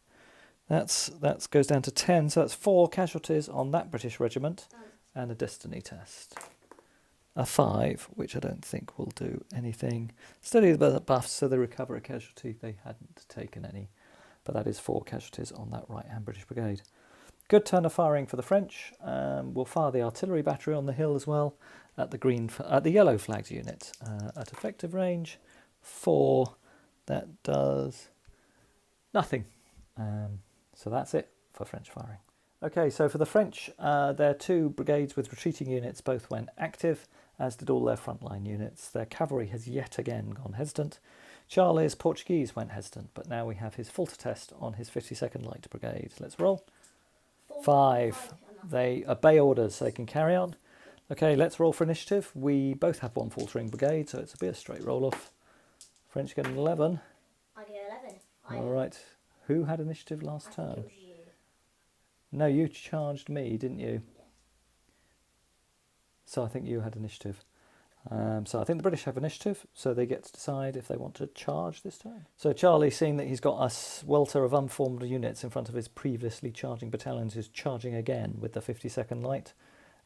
[SPEAKER 1] That goes down to 10. So that's 4 casualties on that British regiment, and a destiny test. A 5, which I don't think will do anything. Study the buffs, so they recover a casualty. They hadn't taken any, but that is 4 casualties on that right-hand British brigade. Good turn of firing for the French. We'll fire the artillery battery on the hill as well at the yellow flagged unit at effective range 4. That does Nothing. So that's it for French firing. Okay, so for the French, their 2 brigades with retreating units both went active, as did all their frontline units. Their cavalry has yet again gone hesitant. Charlie's Portuguese went hesitant, but now we have his full to test on his 52nd Light Brigade. Let's roll. 5. They obey orders, so they can carry on. Okay, let's roll for initiative. We both have 1 faltering brigade, so it's a bit of a straight roll off. French get an 11.
[SPEAKER 2] I get 11.
[SPEAKER 1] All right. Who had initiative last
[SPEAKER 2] I think
[SPEAKER 1] turn?
[SPEAKER 2] it was you.
[SPEAKER 1] No, you charged me, didn't you?
[SPEAKER 2] Yeah.
[SPEAKER 1] So I think you had initiative. So I think the British have initiative, so they get to decide if they want to charge this turn. So Charlie, seeing that he's got a welter of unformed units in front of his previously charging battalions, is charging again with the 52nd Light,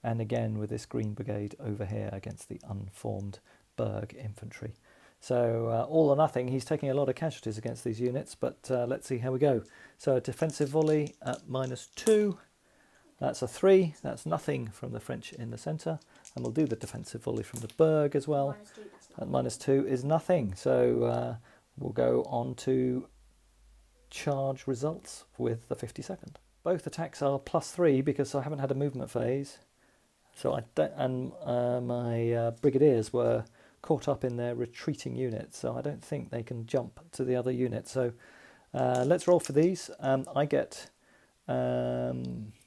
[SPEAKER 1] and again with this Green Brigade over here against the unformed Berg infantry. So all or nothing, he's taking a lot of casualties against these units, but let's see how we go. So a defensive volley at -2, that's a 3, that's nothing from the French in the centre, and we'll do the defensive volley from the Berg as well.
[SPEAKER 2] -2, that's
[SPEAKER 1] At -2 is nothing, so we'll go on to charge results with the 52nd. Both attacks are +3 because I haven't had a movement phase, so I don't, and my brigadiers were caught up in their retreating units, so I don't think they can jump to the other unit. So let's roll for these. I get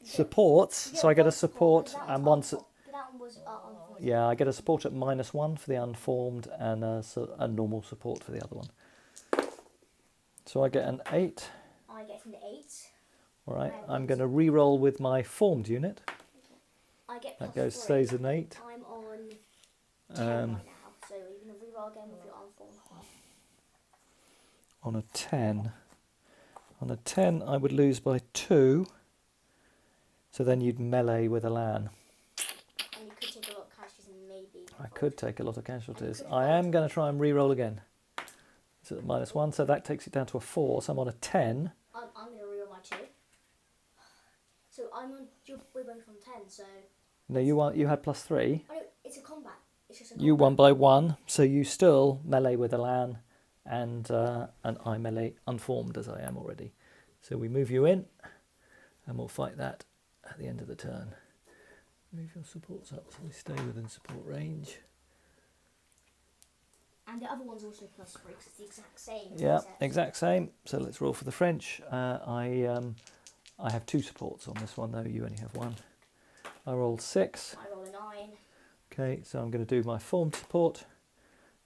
[SPEAKER 1] supports, so I get a support and one.
[SPEAKER 2] That one was unformed.
[SPEAKER 1] Yeah, I get a support at -1 for the unformed and a normal support for the other one. So I get an 8.
[SPEAKER 2] I get an 8.
[SPEAKER 1] All right, I'm going to re-roll with my formed unit.
[SPEAKER 2] I get
[SPEAKER 1] That
[SPEAKER 2] +3.
[SPEAKER 1] stays an 8.
[SPEAKER 2] I'm on 10 right now, so you're going to re-roll again with your unformed.
[SPEAKER 1] On a 10. On a 10, I would lose by 2. So then you'd melee with a LAN.
[SPEAKER 2] And you could take a lot of casualties and maybe.
[SPEAKER 1] I could take a lot of casualties. I am going to try and re-roll again. It's at -1, so that takes it down to a 4. So I'm on a 10.
[SPEAKER 2] I'm going to re-roll my 2. So I'm on. We're both on 10, so.
[SPEAKER 1] No, you had +3.
[SPEAKER 2] Oh no, it's a combat. It's just a
[SPEAKER 1] You
[SPEAKER 2] combat.
[SPEAKER 1] won by 1, so you still melee with a LAN, and I melee unformed as I am already. So we move you in, and we'll fight that at the end of the turn. Move your supports up so they stay within support range.
[SPEAKER 2] And the other one's also +3 because it's the exact same.
[SPEAKER 1] Yeah, exact same. So let's roll for the French. I have 2 supports on this one, though. You only have 1. I rolled 6.
[SPEAKER 2] I roll a 9.
[SPEAKER 1] Okay, so I'm going to do my formed support.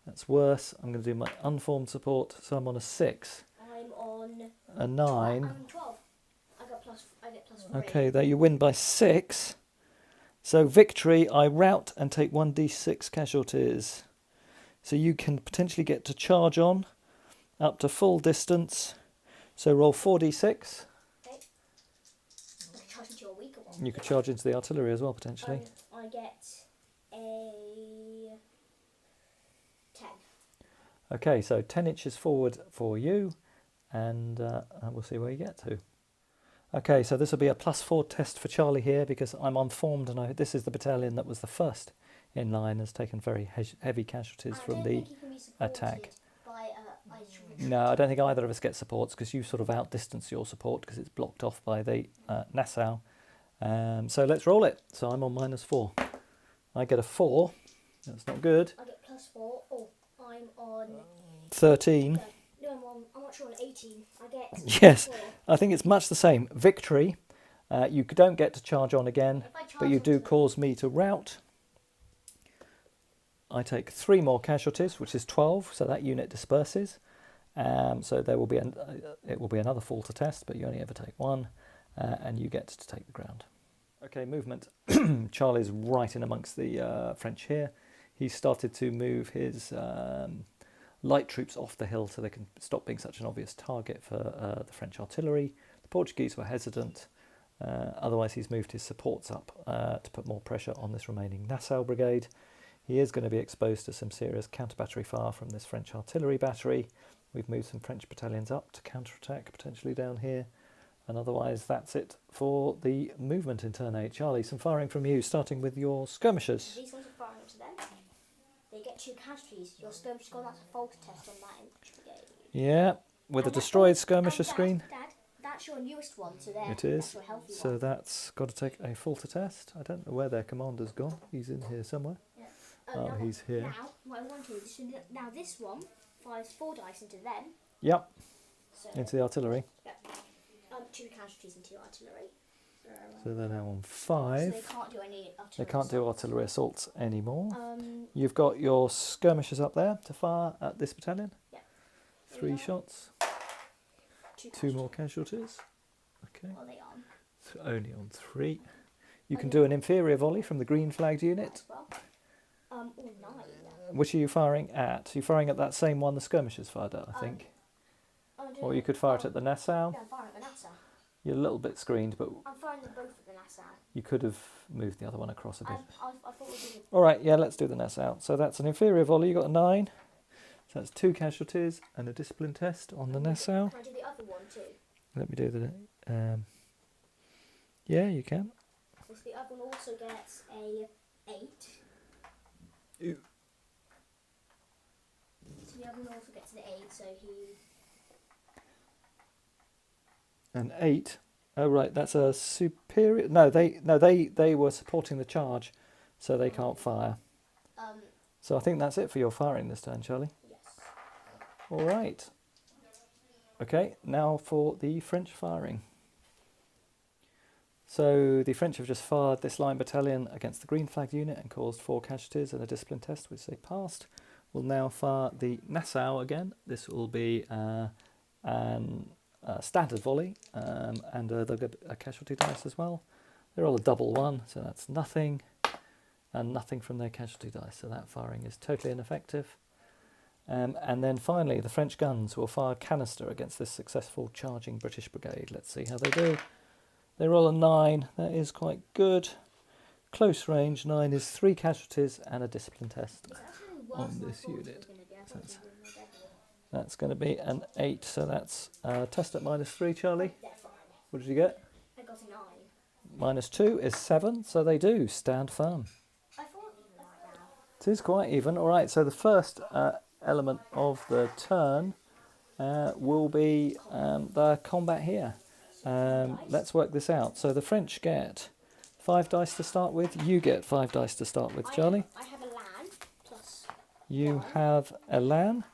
[SPEAKER 1] That's worse. I'm going to do my unformed support. So I'm on a 6.
[SPEAKER 2] I'm on
[SPEAKER 1] A 9.
[SPEAKER 2] I'm on 12. I get +3.
[SPEAKER 1] Okay, there you win by 6. So victory, I rout and take 1d6 casualties. So you can potentially get to charge on up to full distance. So roll 4d6.
[SPEAKER 2] Okay. I can charge into a weaker one.
[SPEAKER 1] You could charge into the artillery as well, potentially.
[SPEAKER 2] I get a 10.
[SPEAKER 1] Okay, so 10 inches forward for you, and we'll see where you get to. Okay, so this will be a +4 test for Charlie here because I'm unformed, and this is the battalion that was the first in line, has taken very heavy casualties from the attack. No, I don't think either of us get supports because you sort of outdistance your support because it's blocked off by the Nassau. So let's roll it. So I'm on -4. I get a 4. That's not good.
[SPEAKER 2] I get +4. Oh, I'm on
[SPEAKER 1] 13.
[SPEAKER 2] No, I'm not sure on 18. I get
[SPEAKER 1] Yes,
[SPEAKER 2] +4.
[SPEAKER 1] I think it's much the same. Victory. You don't get to charge on again,
[SPEAKER 2] If I charge
[SPEAKER 1] but you do
[SPEAKER 2] onto-
[SPEAKER 1] cause me to rout. I take 3 more casualties, which is 12, so that unit disperses. So there will be it will be another fall to test, but you only ever take 1, and you get to take the ground. Okay, movement. Charlie's right in amongst the French here. He's started to move his light troops off the hill so they can stop being such an obvious target for the French artillery. The Portuguese were hesitant. Otherwise, he's moved his supports up to put more pressure on this remaining Nassau brigade. He is going to be exposed to some serious counter-battery fire from this French artillery battery. We've moved some French battalions up to counter-attack, potentially down here. And otherwise, that's it for the movement in turn 8. Charlie, some firing from you, starting with your skirmishers.
[SPEAKER 2] These ones are firing to them. They get 2 casualties. Your skirmish gone out to fault test on that infantry brigade.
[SPEAKER 1] Yeah, with a
[SPEAKER 2] And
[SPEAKER 1] destroyed skirmisher
[SPEAKER 2] Dad,
[SPEAKER 1] screen.
[SPEAKER 2] Dad, that's your newest one, so there.
[SPEAKER 1] It is.
[SPEAKER 2] That's your healthy
[SPEAKER 1] So
[SPEAKER 2] one.
[SPEAKER 1] that's got to take a falter test. I don't know where their commander's gone. He's in here somewhere.
[SPEAKER 2] Yeah.
[SPEAKER 1] Oh,
[SPEAKER 2] now,
[SPEAKER 1] he's here.
[SPEAKER 2] Now, what I want to do is now this one fires 4 dice into them.
[SPEAKER 1] Yep,
[SPEAKER 2] So,
[SPEAKER 1] into the artillery.
[SPEAKER 2] yep. 2 casualties into artillery.
[SPEAKER 1] So they're now on
[SPEAKER 2] So
[SPEAKER 1] 5.
[SPEAKER 2] they can't do any artillery.
[SPEAKER 1] They can't do
[SPEAKER 2] assaults.
[SPEAKER 1] artillery assaults anymore.
[SPEAKER 2] Um,
[SPEAKER 1] You've got your skirmishers up there to fire at this battalion.
[SPEAKER 2] Yep.
[SPEAKER 1] 3 shots. 2 more casualties. Okay.
[SPEAKER 2] What are they on?
[SPEAKER 1] So only on 3. You can do an inferior volley from the green flagged unit.
[SPEAKER 2] Well, 9.
[SPEAKER 1] Which are you firing at? You're firing at that same one the skirmishers fired at, I think. Or you could fire it at the Nassau.
[SPEAKER 2] Yeah, I'm firing at the Nassau.
[SPEAKER 1] You're a little bit screened, but
[SPEAKER 2] I'm firing them both at the Nassau.
[SPEAKER 1] you could have moved the other one across a bit.
[SPEAKER 2] I thought we did.
[SPEAKER 1] All right, yeah, let's do the Nassau. So that's an inferior volley. You got a 9. So that's 2 casualties and a discipline test on the Nassau.
[SPEAKER 2] Can I do the other one too?
[SPEAKER 1] Let me do the. Yeah, you can.
[SPEAKER 2] Because the other one also gets a 8.
[SPEAKER 1] Ew.
[SPEAKER 2] So the other one also gets an 8. So he.
[SPEAKER 1] An 8. Oh right, that's a superior. No, they were supporting the charge, so they can't fire. So I think that's it for your firing this turn, Charlie.
[SPEAKER 2] Yes.
[SPEAKER 1] All right. Okay, now for the French firing. So the French have just fired this line battalion against the green flagged unit and caused 4 casualties and a discipline test, which they passed. We'll now fire the Nassau again. This will be an standard volley, and they'll get a casualty dice as well. They're all a double 1, so that's nothing, and nothing from their casualty dice, so that firing is totally ineffective. And then finally, the French guns will fire canister against this successful charging British brigade. Let's see how they do. They roll a 9, that is quite good. Close range, 9 is 3 casualties and a discipline test on this unit. That's going to be an 8, so that's test at -3, Charlie. What did you get?
[SPEAKER 2] I got a 9.
[SPEAKER 1] -2 is 7, so they do stand firm.
[SPEAKER 2] I thought.
[SPEAKER 1] It is quite even. All right, so the first element of the turn will be the combat here. Let's work this out. So the French get 5 dice to start with. You get 5 dice to start with, Charlie.
[SPEAKER 2] I have a LAN plus.
[SPEAKER 1] You have a LAN,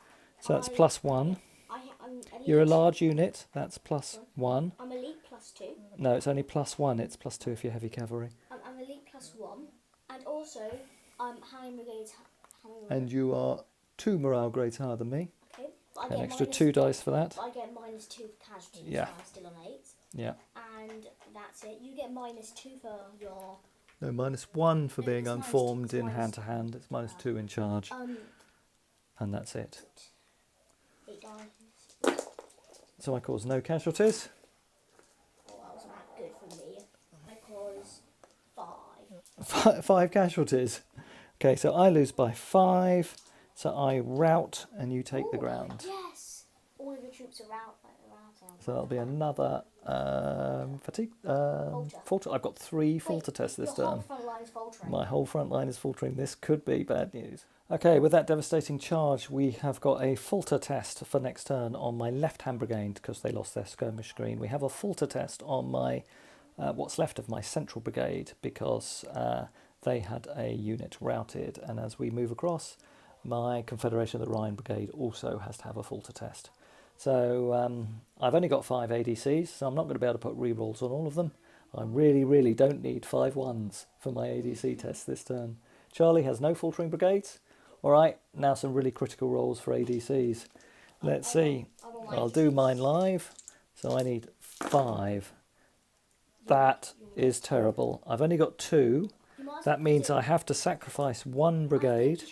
[SPEAKER 1] so that's +1.
[SPEAKER 2] I'm elite.
[SPEAKER 1] You're a large unit, that's +1.
[SPEAKER 2] I'm elite +2.
[SPEAKER 1] No, it's only +1. It's +2 if you're heavy cavalry.
[SPEAKER 2] I'm elite +1, and also Harry Brigade's.
[SPEAKER 1] And you are 2 morale grades higher than me.
[SPEAKER 2] Okay, but I
[SPEAKER 1] An
[SPEAKER 2] get
[SPEAKER 1] extra
[SPEAKER 2] minus
[SPEAKER 1] 2 dice for that.
[SPEAKER 2] But I get -2 for casualties.
[SPEAKER 1] Yeah.
[SPEAKER 2] So I'm still on 8.
[SPEAKER 1] Yeah.
[SPEAKER 2] And that's it. You get -2 for your.
[SPEAKER 1] No, -1 for
[SPEAKER 2] No,
[SPEAKER 1] being
[SPEAKER 2] it's
[SPEAKER 1] unformed
[SPEAKER 2] it's
[SPEAKER 1] in
[SPEAKER 2] minus-
[SPEAKER 1] hand to hand. It's -2 in charge, and that's it.
[SPEAKER 2] 8 dice.
[SPEAKER 1] So I cause no casualties.
[SPEAKER 2] Oh, that wasn't that good for me. I caused 5.
[SPEAKER 1] 5 casualties. Okay, so I lose by 5. So I rout, and you take the
[SPEAKER 2] Ooh,
[SPEAKER 1] ground.
[SPEAKER 2] Yes! All of the troops are out.
[SPEAKER 1] So that'll be another fatigue. Falter. I've got 3 falter tests this
[SPEAKER 2] Your whole
[SPEAKER 1] turn.
[SPEAKER 2] front line is faltering.
[SPEAKER 1] My whole front line is faltering. This could be bad news. Okay, with that devastating charge, we have got a falter test for next turn on my left-hand brigade because they lost their skirmish screen. We have a falter test on my what's left of my central brigade because they had a unit routed, and as we move across, my Confederation of the Rhine brigade also has to have a falter test. So I've only got 5 ADCs, so I'm not going to be able to put rerolls on all of them. I really, really don't need 5 1s for my ADC test this turn. Charlie has no faltering brigades. All right, now some really critical rolls for ADCs. Let's see. I'll do mine live. So I need 5. That is terrible. I've only got 2. That means I have to sacrifice 1 brigade,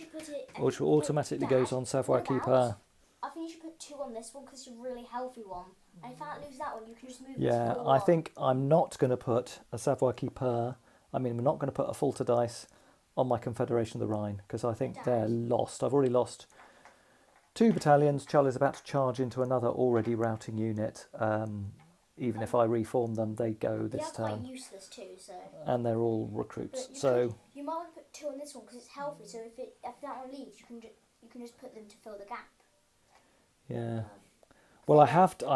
[SPEAKER 1] which automatically goes on Savoir Keeper.
[SPEAKER 2] I think you should put 2 on this one because it's a really healthy one. And if I lose that one, you can just move it
[SPEAKER 1] Yeah,
[SPEAKER 2] to 4.
[SPEAKER 1] I think I'm not going to put a Savoir Keeper. I mean, we're not going to put a falter dice on my Confederation of the Rhine because I think they're lost. I've already lost 2 battalions. Charlie's about to charge into another already routing unit. Even if I reform them, they go this
[SPEAKER 2] They are
[SPEAKER 1] turn.
[SPEAKER 2] quite useless too, so.
[SPEAKER 1] And they're all recruits.
[SPEAKER 2] But
[SPEAKER 1] So
[SPEAKER 2] you might want to put 2 on this one because it's healthy. So if that one leaves, you can just put them to fill the gap.
[SPEAKER 1] yeah. Well, I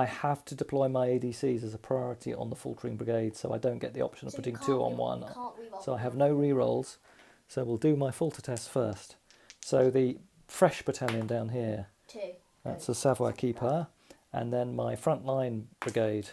[SPEAKER 1] have to deploy my ADCs as a priority on the faltering brigade, so I don't get the option of
[SPEAKER 2] So you
[SPEAKER 1] putting
[SPEAKER 2] can't
[SPEAKER 1] two on
[SPEAKER 2] re-
[SPEAKER 1] one.
[SPEAKER 2] you can't re-roll
[SPEAKER 1] So I have
[SPEAKER 2] them.
[SPEAKER 1] no re-rolls. So we'll do my falter test first. So the fresh battalion down here,
[SPEAKER 2] 2.
[SPEAKER 1] that's the Savoy Keeper, and then my frontline brigade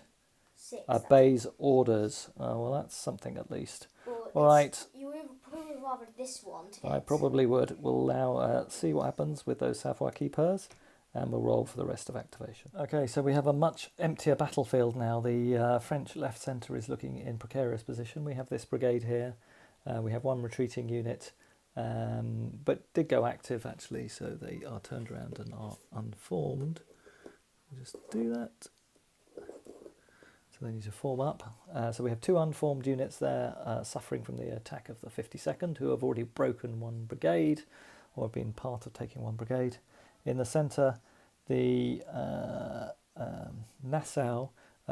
[SPEAKER 2] 6.
[SPEAKER 1] obeys orders. Oh, well, that's something at least.
[SPEAKER 2] Well,
[SPEAKER 1] All right.
[SPEAKER 2] You would probably rather this one to get.
[SPEAKER 1] I probably would. We'll now see what happens with those Savoy Keepers, and we'll roll for the rest of activation. Okay, so we have a much emptier battlefield now. The French left centre is looking in precarious position. We have this brigade here. We have one retreating unit, but did go active actually, so they are turned around and are unformed. We'll just do that. So they need to form up. So we have 2 unformed units there suffering from the attack of the 52nd, who have already broken 1 brigade, or have been part of taking 1 brigade. In the centre, the Nassau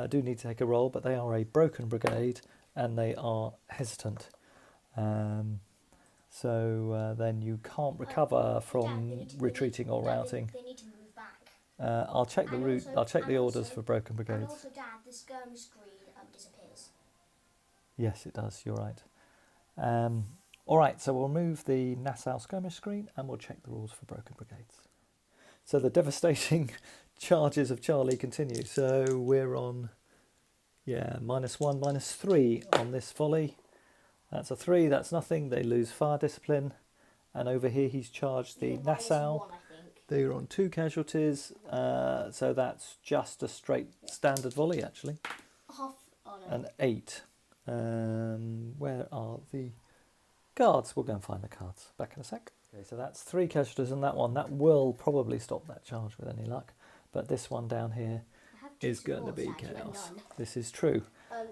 [SPEAKER 1] do need to take a roll, but they are a broken brigade and they are hesitant. So then you can't recover from retreating or routing.
[SPEAKER 2] They need to move back.
[SPEAKER 1] I'll check the route. I'll check the orders for broken
[SPEAKER 2] And
[SPEAKER 1] brigades.
[SPEAKER 2] also, Dad, the skirmish screen disappears.
[SPEAKER 1] Yes, it does. You're right. All right, so we'll move the Nassau skirmish screen and we'll check the rules for broken brigades. So the devastating charges of Charlie continue. So we're on, -1, -3 on this volley. That's a 3. That's nothing. They lose fire discipline. And over here he's charged the Nassau.
[SPEAKER 2] -1, I think.
[SPEAKER 1] They're on 2 casualties. So that's just a straight standard volley actually.
[SPEAKER 2] Oh, no.
[SPEAKER 1] An 8. Where are the cards? We'll go and find the cards. Back in a sec. Okay, so that's 3 casualties on that one. That will probably stop that charge with any luck. But this one down here
[SPEAKER 2] I have 2
[SPEAKER 1] is going to be
[SPEAKER 2] supports, actually, and
[SPEAKER 1] chaos.
[SPEAKER 2] none.
[SPEAKER 1] This is true.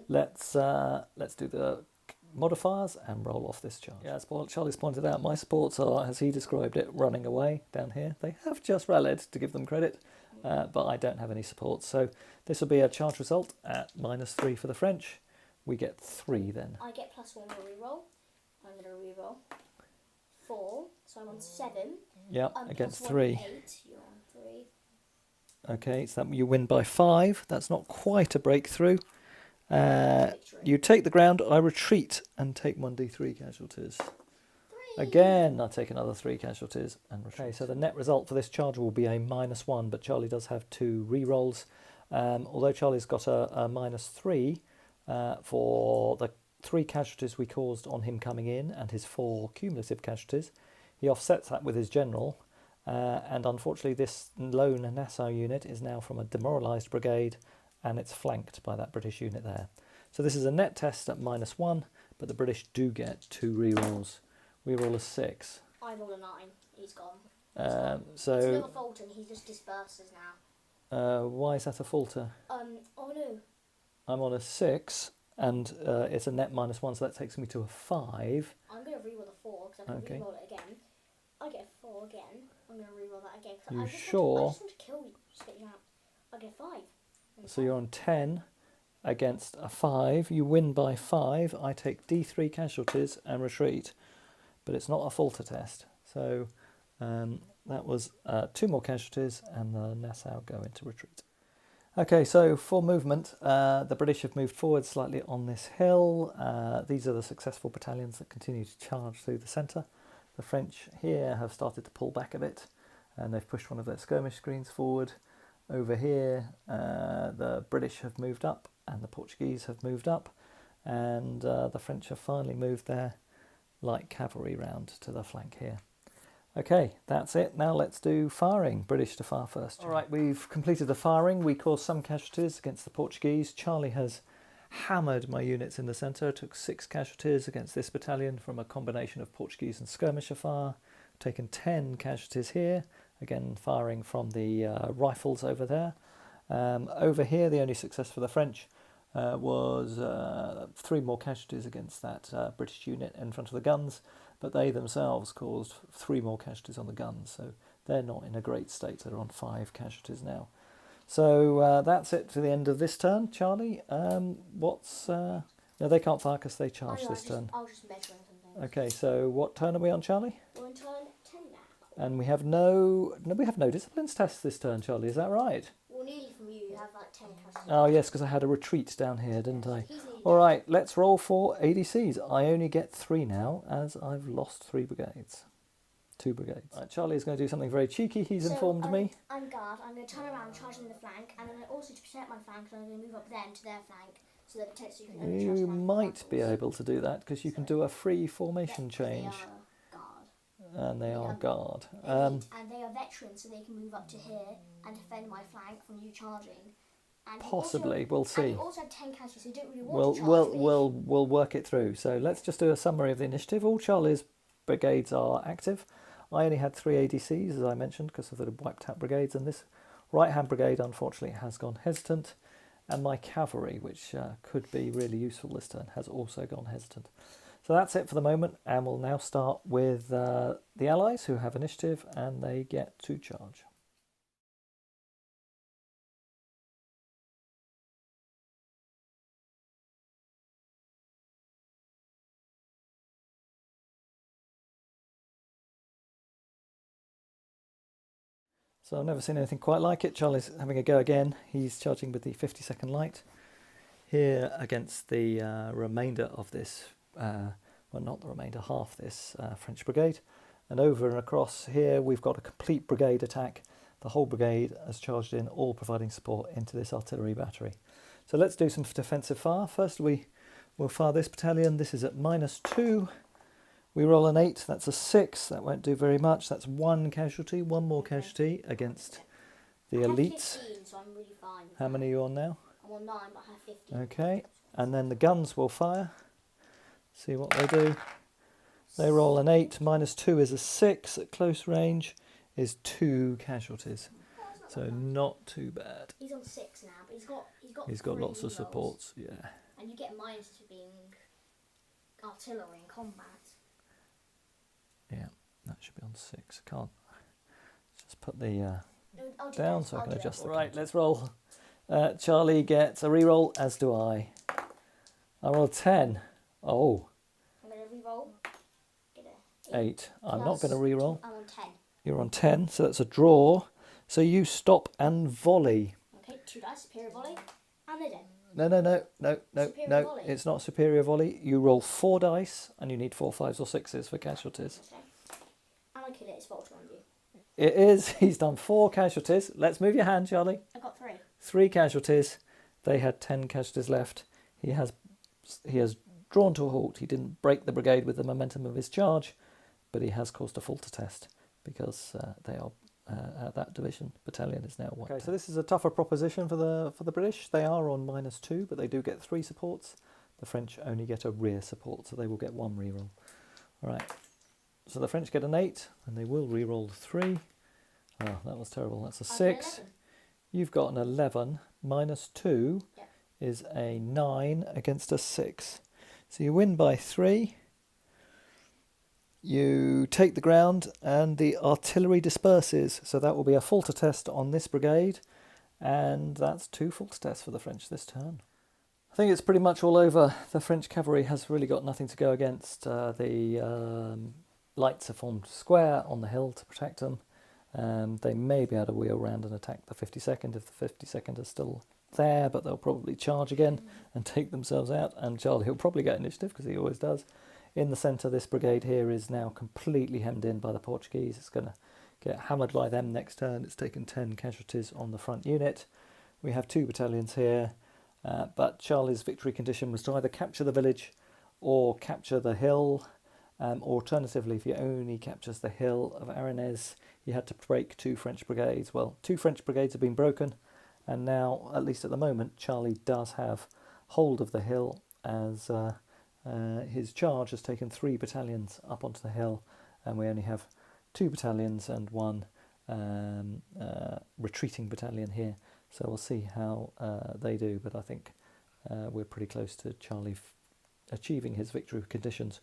[SPEAKER 1] Let's do the modifiers and roll off this charge. Yeah, as Charlie's pointed out, my supports are, as he described it, running away down here. They have just rallied, to give them credit, but I don't have any support. So this will be a charge result at -3 for the French. We get 3 then.
[SPEAKER 2] I get +1 for reroll. I'm going to reroll 4, so I'm on 7.
[SPEAKER 1] Yeah, against
[SPEAKER 2] +1,
[SPEAKER 1] 3.
[SPEAKER 2] 8. You're on 3.
[SPEAKER 1] Okay, so that you win by 5. That's not quite a breakthrough.
[SPEAKER 2] Victory.
[SPEAKER 1] You take the ground, I retreat and take 1d3 casualties.
[SPEAKER 2] 3.
[SPEAKER 1] Again, I take another 3 casualties and retreat. Okay, so the net result for this charge will be a -1, but Charlie does have 2 re-rolls. Although Charlie's got a -3 for the 3 casualties we caused on him coming in and his 4 cumulative casualties, he offsets that with his general. And unfortunately, this lone Nassau unit is now from a demoralised brigade, and it's flanked by that British unit there. So this is a net test at -1, but the British do get 2 re-rolls. We roll a 6.
[SPEAKER 2] I roll a 9. He's gone.
[SPEAKER 1] So
[SPEAKER 2] It's another Fulton. He just disperses now.
[SPEAKER 1] why is that a falter?
[SPEAKER 2] Oh no.
[SPEAKER 1] I'm on a 6, and it's a net -1, so that takes me to a 5.
[SPEAKER 2] I'm going to reroll the 4 because I can
[SPEAKER 1] Okay.
[SPEAKER 2] reroll it again. I get a 4 again. I'm going to reroll that again.
[SPEAKER 1] You
[SPEAKER 2] I just
[SPEAKER 1] sure?
[SPEAKER 2] Want to kill you. Just get you out. I get 5.
[SPEAKER 1] So you're on 10 against a 5. You win by 5. I take D3 casualties and retreat, but it's not a falter test. So that was 2 more casualties, and the Nassau go into retreat. Okay, so for movement, the British have moved forward slightly on this hill. These are the successful battalions that continue to charge through the centre. The French here have started to pull back a bit, and they've pushed one of their skirmish screens forward. Over here, the British have moved up and the Portuguese have moved up, and the French have finally moved their light cavalry round to the flank here. Okay, that's it. Now let's do firing. British to fire first. All right, we've completed the firing. We caused some casualties against the Portuguese. Charlie has hammered my units in the centre. Took 6 casualties against this battalion from a combination of Portuguese and skirmisher fire. Taken 10 casualties here. Again, firing from the rifles over there. Over here, the only success for the French was 3 more casualties against that British unit in front of the guns, but they themselves caused 3 more casualties on the guns, so they're not in a great state. They're on 5 casualties now. So that's it for the end of this turn. Charlie, no, they can't fire because they charged this turn.
[SPEAKER 2] I was just measuring something.
[SPEAKER 1] Okay, so what turn are we on, Charlie?
[SPEAKER 2] We're on turn 10 now.
[SPEAKER 1] And we have no disciplines tests this turn, Charlie. Is that right?
[SPEAKER 2] Well, nearly from have like 10 casualties.
[SPEAKER 1] Oh yes, because I had a retreat down here, didn't I?
[SPEAKER 2] He's nearly
[SPEAKER 1] All
[SPEAKER 2] dead.
[SPEAKER 1] right, let's roll for ADCs. I only get 3 now, as I've lost 3 brigades. 2 brigades. Right, Charlie is going to do something very cheeky. He's informed me.
[SPEAKER 2] I'm guard. I'm going to turn around, charging the flank, and then also to protect my flank, I'm going to move up them to their flank, so that potentially you can only charge
[SPEAKER 1] You
[SPEAKER 2] them
[SPEAKER 1] might be
[SPEAKER 2] battles.
[SPEAKER 1] able to do that because you can do a free formation
[SPEAKER 2] Yeah, 'cause
[SPEAKER 1] change,
[SPEAKER 2] they are guard.
[SPEAKER 1] and they are guard.
[SPEAKER 2] And they are veterans, so they can move up to here and defend my flank from you charging. And
[SPEAKER 1] Possibly, we'll
[SPEAKER 2] And
[SPEAKER 1] see.
[SPEAKER 2] you also have 10 casualties, so you don't really want to charge me.
[SPEAKER 1] We'll work it through. So let's just do a summary of the initiative. All Charlie's brigades are active. I only had 3 ADCs, as I mentioned, because of the wiped out brigades, and this right-hand brigade, unfortunately, has gone hesitant, and my cavalry, which could be really useful this turn, has also gone hesitant. So that's it for the moment, and we'll now start with the allies, who have initiative, and they get to charge. So I've never seen anything quite like it. Charlie's having a go again. He's charging with the 52nd Light here against the remainder of this, well, not the remainder, half this French brigade. And over and across here, we've got a complete brigade attack. The whole brigade has charged in, all providing support into this artillery battery. So let's do some defensive fire. First, we'll fire this battalion. This is at -2. We roll an 8, that's a 6, that won't do very much. That's 1 casualty, 1 more casualty against the elites.
[SPEAKER 2] I have 15, so I'm really fine.
[SPEAKER 1] How many are you on now?
[SPEAKER 2] I'm on 9, but I have 15.
[SPEAKER 1] Okay, and then the guns will fire. See what they do. They roll an 8, -2 is a 6, at close range is 2 casualties. So not too bad.
[SPEAKER 2] He's on 6 now, but
[SPEAKER 1] He's got
[SPEAKER 2] 3
[SPEAKER 1] lots of
[SPEAKER 2] rerolls.
[SPEAKER 1] supports, yeah.
[SPEAKER 2] And you get minus to being artillery in combat.
[SPEAKER 1] Yeah, that should be on 6. Can't. Just put the
[SPEAKER 2] No, I'll do
[SPEAKER 1] down
[SPEAKER 2] that.
[SPEAKER 1] so I
[SPEAKER 2] I'll
[SPEAKER 1] can
[SPEAKER 2] do
[SPEAKER 1] adjust
[SPEAKER 2] that.
[SPEAKER 1] the Right, let's roll. Charlie gets a reroll, as do I. I roll 10. Oh,
[SPEAKER 2] I'm going to reroll. Get a
[SPEAKER 1] 8. I'm not
[SPEAKER 2] plus
[SPEAKER 1] going to reroll.
[SPEAKER 2] I'm on 10.
[SPEAKER 1] You're on 10, so that's a draw. So you stop and volley.
[SPEAKER 2] Okay, 2 dice, superior volley, and they're dead.
[SPEAKER 1] No.
[SPEAKER 2] Superior volley.
[SPEAKER 1] It's not superior volley. You roll 4 dice, and you need 4 5s or 6s for casualties.
[SPEAKER 2] Okay. And I kill it, it's Volta on you.
[SPEAKER 1] It is. He's done 4 casualties. Let's move your hand, Charlie.
[SPEAKER 2] I got 3.
[SPEAKER 1] 3 casualties. They had 10 casualties left. He has drawn to a halt. He didn't break the brigade with the momentum of his charge, but he has caused a falter test because they are that division battalion is now wiped. Okay, so this is a tougher proposition for the British. They are on -2, but they do get 3 supports. The French only get a rear support, so they will get 1 reroll. All right. So the French get an 8, and they will reroll 3. Oh, that was terrible. That's a 6. You've got an 11. -2
[SPEAKER 2] Yep.
[SPEAKER 1] is a 9 against a 6. So you win by 3. You take the ground, and the artillery disperses. So that will be a falter test on this brigade, and that's 2 falter tests for the French this turn. I think it's pretty much all over. The French cavalry has really got nothing to go against. The lights are formed square on the hill to protect them. They may be able to wheel round and attack the 52nd if the 52nd is still there, but they'll probably charge again and take themselves out. And Charlie will probably get initiative because he always does. In the centre, this brigade here is now completely hemmed in by the Portuguese. It's going to get hammered by them next turn. It's taken 10 casualties on the front unit. We have 2 battalions here, but Charlie's victory condition was to either capture the village or capture the hill. Alternatively, if he only captures the hill of Arinez, he had to break 2 French brigades. Well, 2 French brigades have been broken, and now, at least at the moment, Charlie does have hold of the hill as his charge has taken 3 battalions up onto the hill, and we only have 2 battalions and 1 retreating battalion here. So we'll see how they do, but I think we're pretty close to Charlie achieving his victory conditions.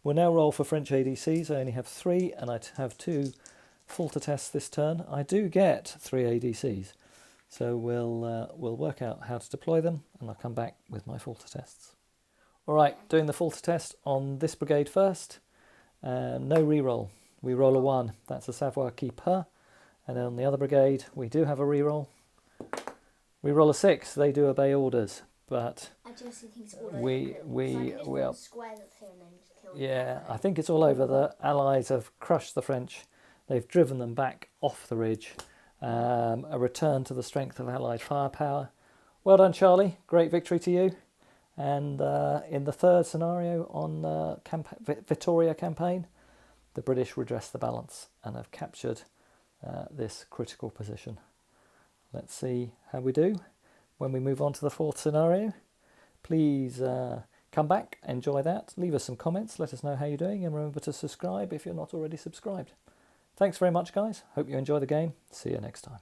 [SPEAKER 1] We'll now roll for French ADCs. I only have 3, and I have 2 falter tests this turn. I do get 3 ADCs, so we'll work out how to deploy them, and I'll come back with my falter tests. All right, doing the falter test on this brigade first. No reroll. We roll a 1. That's a savoir qui peut. And then on the other brigade, we do have a reroll. We roll a 6. They do obey orders, but
[SPEAKER 2] I just think it's all over.
[SPEAKER 1] we are.
[SPEAKER 2] Squares up here and then just kill.
[SPEAKER 1] Yeah, I think it's all over. The Allies have crushed the French. They've driven them back off the ridge. A return to the strength of Allied firepower. Well done, Charlie. Great victory to you. And in the third scenario on the Vitoria campaign, the British redress the balance and have captured this critical position. Let's see how we do when we move on to the fourth scenario. Please come back, enjoy that, leave us some comments, let us know how you're doing, and remember to subscribe if you're not already subscribed. Thanks very much, guys. Hope you enjoy the game. See you next time.